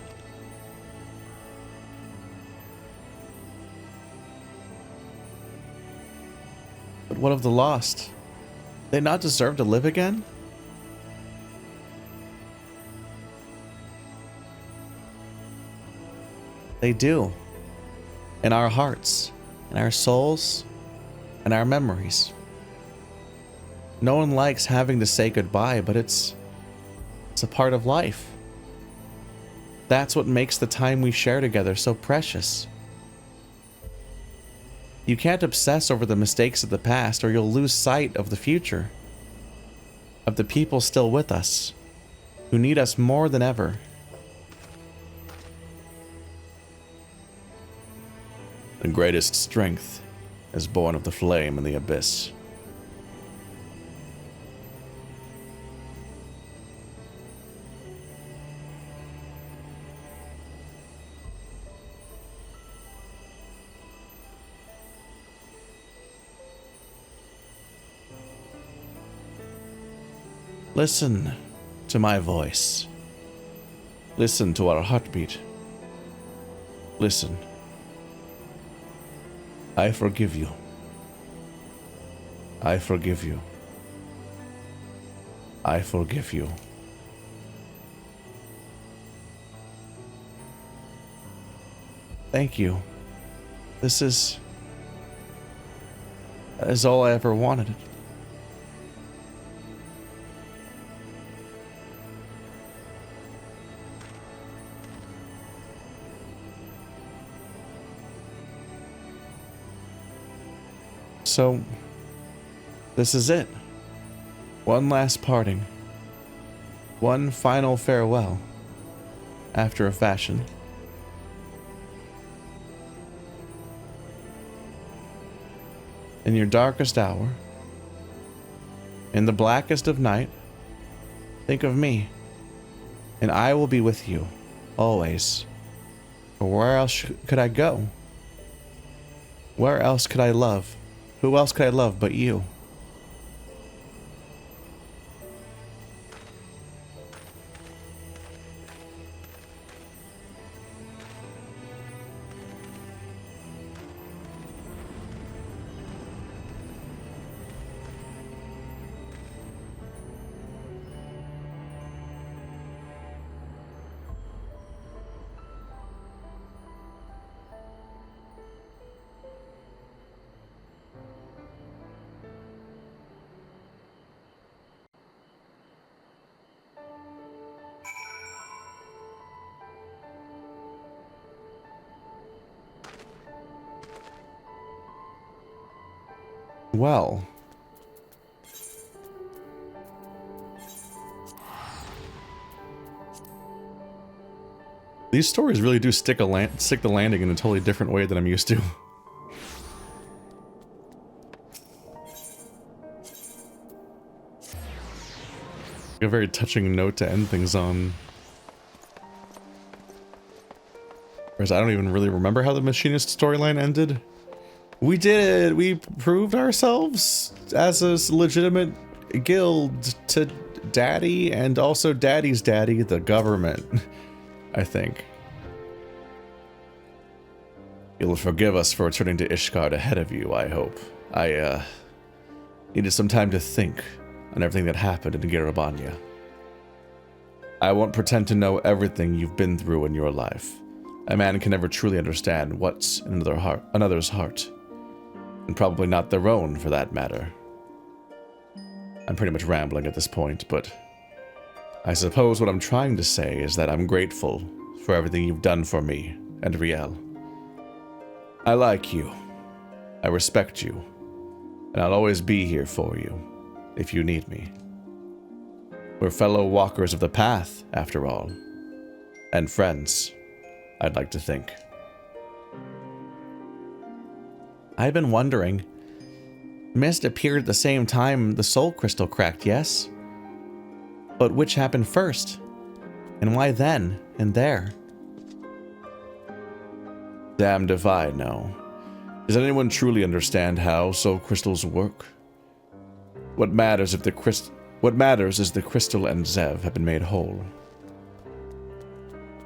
But what of the lost? They not deserve to live again? They do. In our hearts, in our souls, in our memories. No one likes having to say goodbye, but it's a part of life. That's what makes the time we share together so precious. You can't obsess over the mistakes of the past, or you'll lose sight of the future. Of the people still with us, who need us more than ever. The greatest strength is born of the flame in the abyss. Listen to my voice. Listen to our heartbeat. Listen. I forgive you. I forgive you. I forgive you. Thank you. This is all I ever wanted. So, this is it. One last parting. One final farewell. After a fashion. In your darkest hour, in the blackest of night, think of me, and I will be with you, always. For where else could I go? Where else could I love? Who else could I love but you? Well, these stories really do stick the landing in a totally different way than I'm used to. A very touching note to end things on. Whereas I don't even really remember how the machinist storyline ended. We did! We proved ourselves as a legitimate guild to Daddy, and also Daddy's daddy, the government, I think. You'll forgive us for returning to Ishgard ahead of you, I hope. I, needed some time to think on everything that happened in Garabanya. I won't pretend to know everything you've been through in your life. A man can never truly understand what's in another's heart. And probably not their own, for that matter. I'm pretty much rambling at this point, but I suppose what I'm trying to say is that I'm grateful for everything you've done for me and Riel. I like you. I respect you. And I'll always be here for you, if you need me. We're fellow walkers of the path, after all. And friends, I'd like to think. I've been wondering. Mist appeared at the same time the soul crystal cracked, yes? But which happened first? And why then and there? Damned if I know. Does anyone truly understand how soul crystals work? What matters is the crystal and Zev have been made whole.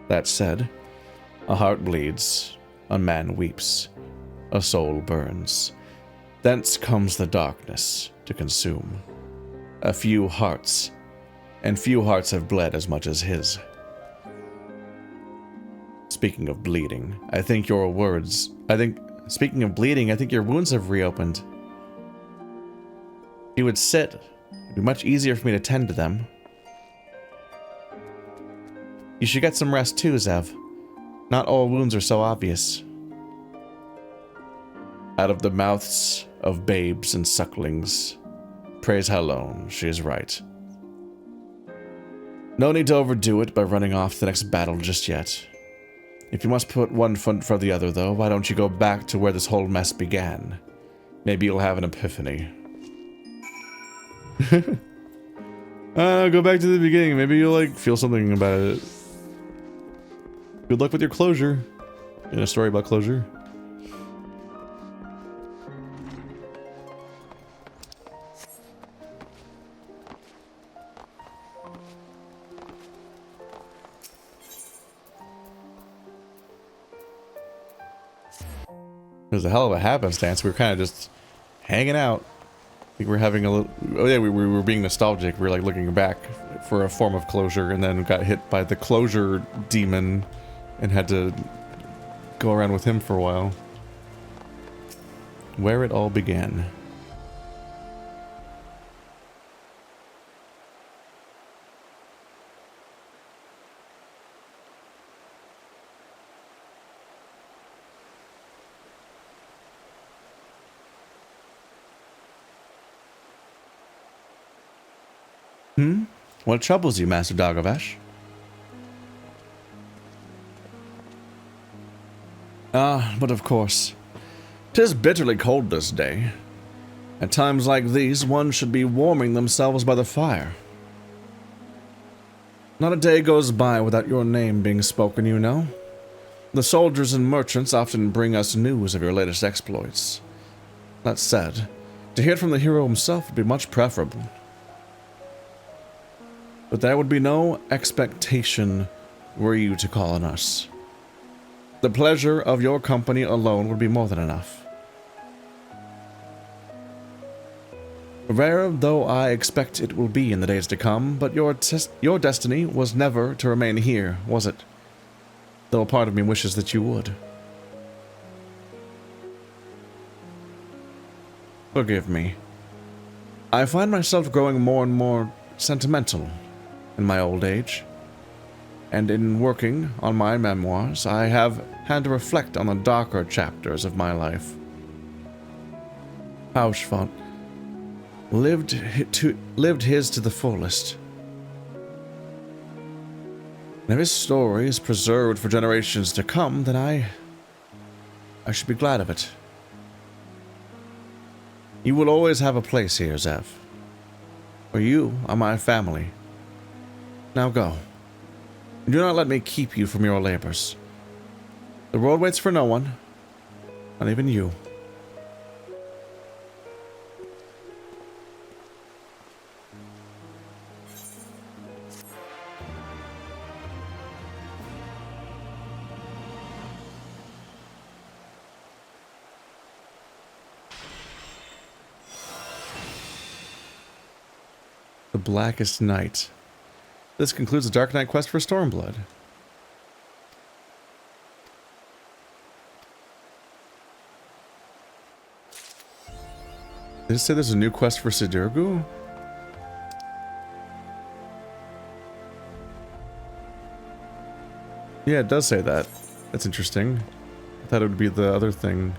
That said, a heart bleeds, a man weeps, a soul burns. Thence comes the darkness to consume. A few hearts, and few hearts have bled as much as his. Speaking of bleeding, speaking of bleeding, I think your wounds have reopened. If you would sit, it'd be much easier for me to tend to them. You should get some rest too, Zev. Not all wounds are so obvious. Out of the mouths of babes and sucklings, praise Halone, she is right. No need to overdo it by running off to the next battle just yet. If you must put one foot for the other, though, why don't you go back to where this whole mess began? Maybe you'll have an epiphany. Go back to the beginning. Maybe you'll, feel something about it. Good luck with your closure. In a story about closure. It was a hell of a happenstance. We were kind of just hanging out. I think we were having a little... Oh yeah, we were being nostalgic. We were looking back for a form of closure, and then got hit by the closure demon and had to go around with him for a while. Where it all began. What troubles you, Master Dargovash? But of course, 'tis bitterly cold this day. At times like these, one should be warming themselves by the fire. Not a day goes by without your name being spoken, you know. The soldiers and merchants often bring us news of your latest exploits. That said, to hear it from the hero himself would be much preferable. But there would be no expectation were you to call on us. The pleasure of your company alone would be more than enough. Rare though I expect it will be in the days to come, but your destiny was never to remain here, was it? Though a part of me wishes that you would. Forgive me. I find myself growing more and more sentimental in my old age, and in working on my memoirs, I have had to reflect on the darker chapters of my life. Pauschfont lived his to the fullest. And if his story is preserved for generations to come, then I should be glad of it. You will always have a place here, Zev. For you are my family, Now go. Do not let me keep you from your labors. The world waits for no one. Not even you. The Blackest Night. This concludes the Dark Knight quest for Stormblood. Did it say there's a new quest for Sidurgu? Yeah, it does say that. That's interesting. I thought it would be the other thing.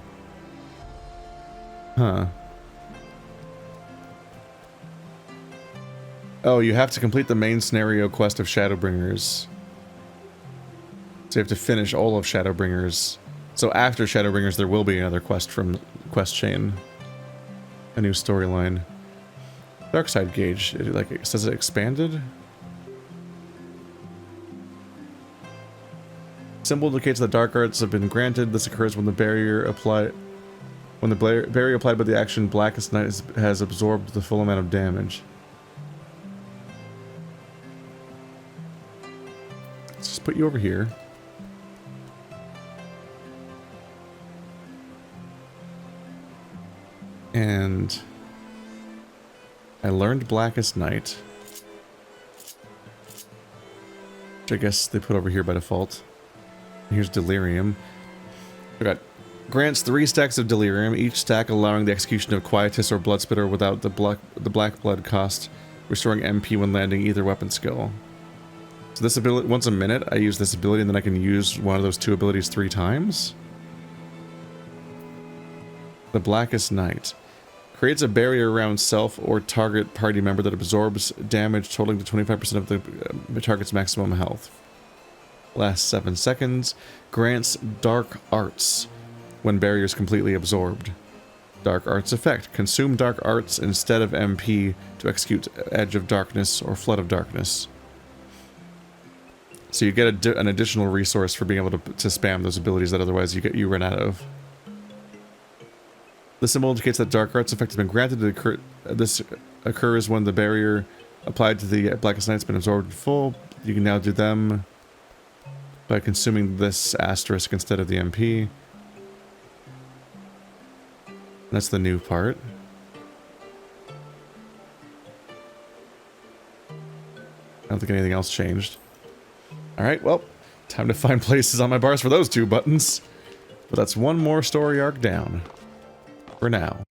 Huh. Oh, you have to complete the main scenario quest of Shadowbringers. So you have to finish all of Shadowbringers. So after Shadowbringers, there will be another quest from Quest Chain. A new storyline. Darkside Gauge. It says it expanded? Symbol indicates that dark arts have been granted. This occurs when the barrier applied... When the barrier applied by the action Blackest Night has absorbed the full amount of damage. Let's just put you over here. And I learned Blackest Night, which I guess they put over here by default. Here's Delirium. I got grants 3 stacks of Delirium, each stack allowing the execution of Quietus or Bloodspitter without the black blood cost, restoring MP when landing either weapon skill. So this ability, once a minute, I use this ability, and then I can use one of those 2 abilities 3 times. The Blackest Night. Creates a barrier around self or target party member that absorbs damage totaling to 25% of the target's maximum health. Lasts 7 seconds. Grants Dark Arts when barrier is completely absorbed. Dark Arts effect. Consume Dark Arts instead of MP to execute Edge of Darkness or Flood of Darkness. So you get an additional resource for being able to spam those abilities that otherwise you run out of. The symbol indicates that Dark Arts effect has been granted. This occurs when the barrier applied to the Blackest Night has been absorbed in full. You can now do them by consuming this asterisk instead of the MP. That's the new part. I don't think anything else changed. Alright, well, time to find places on my bars for those 2 buttons. But that's one more story arc down. For now.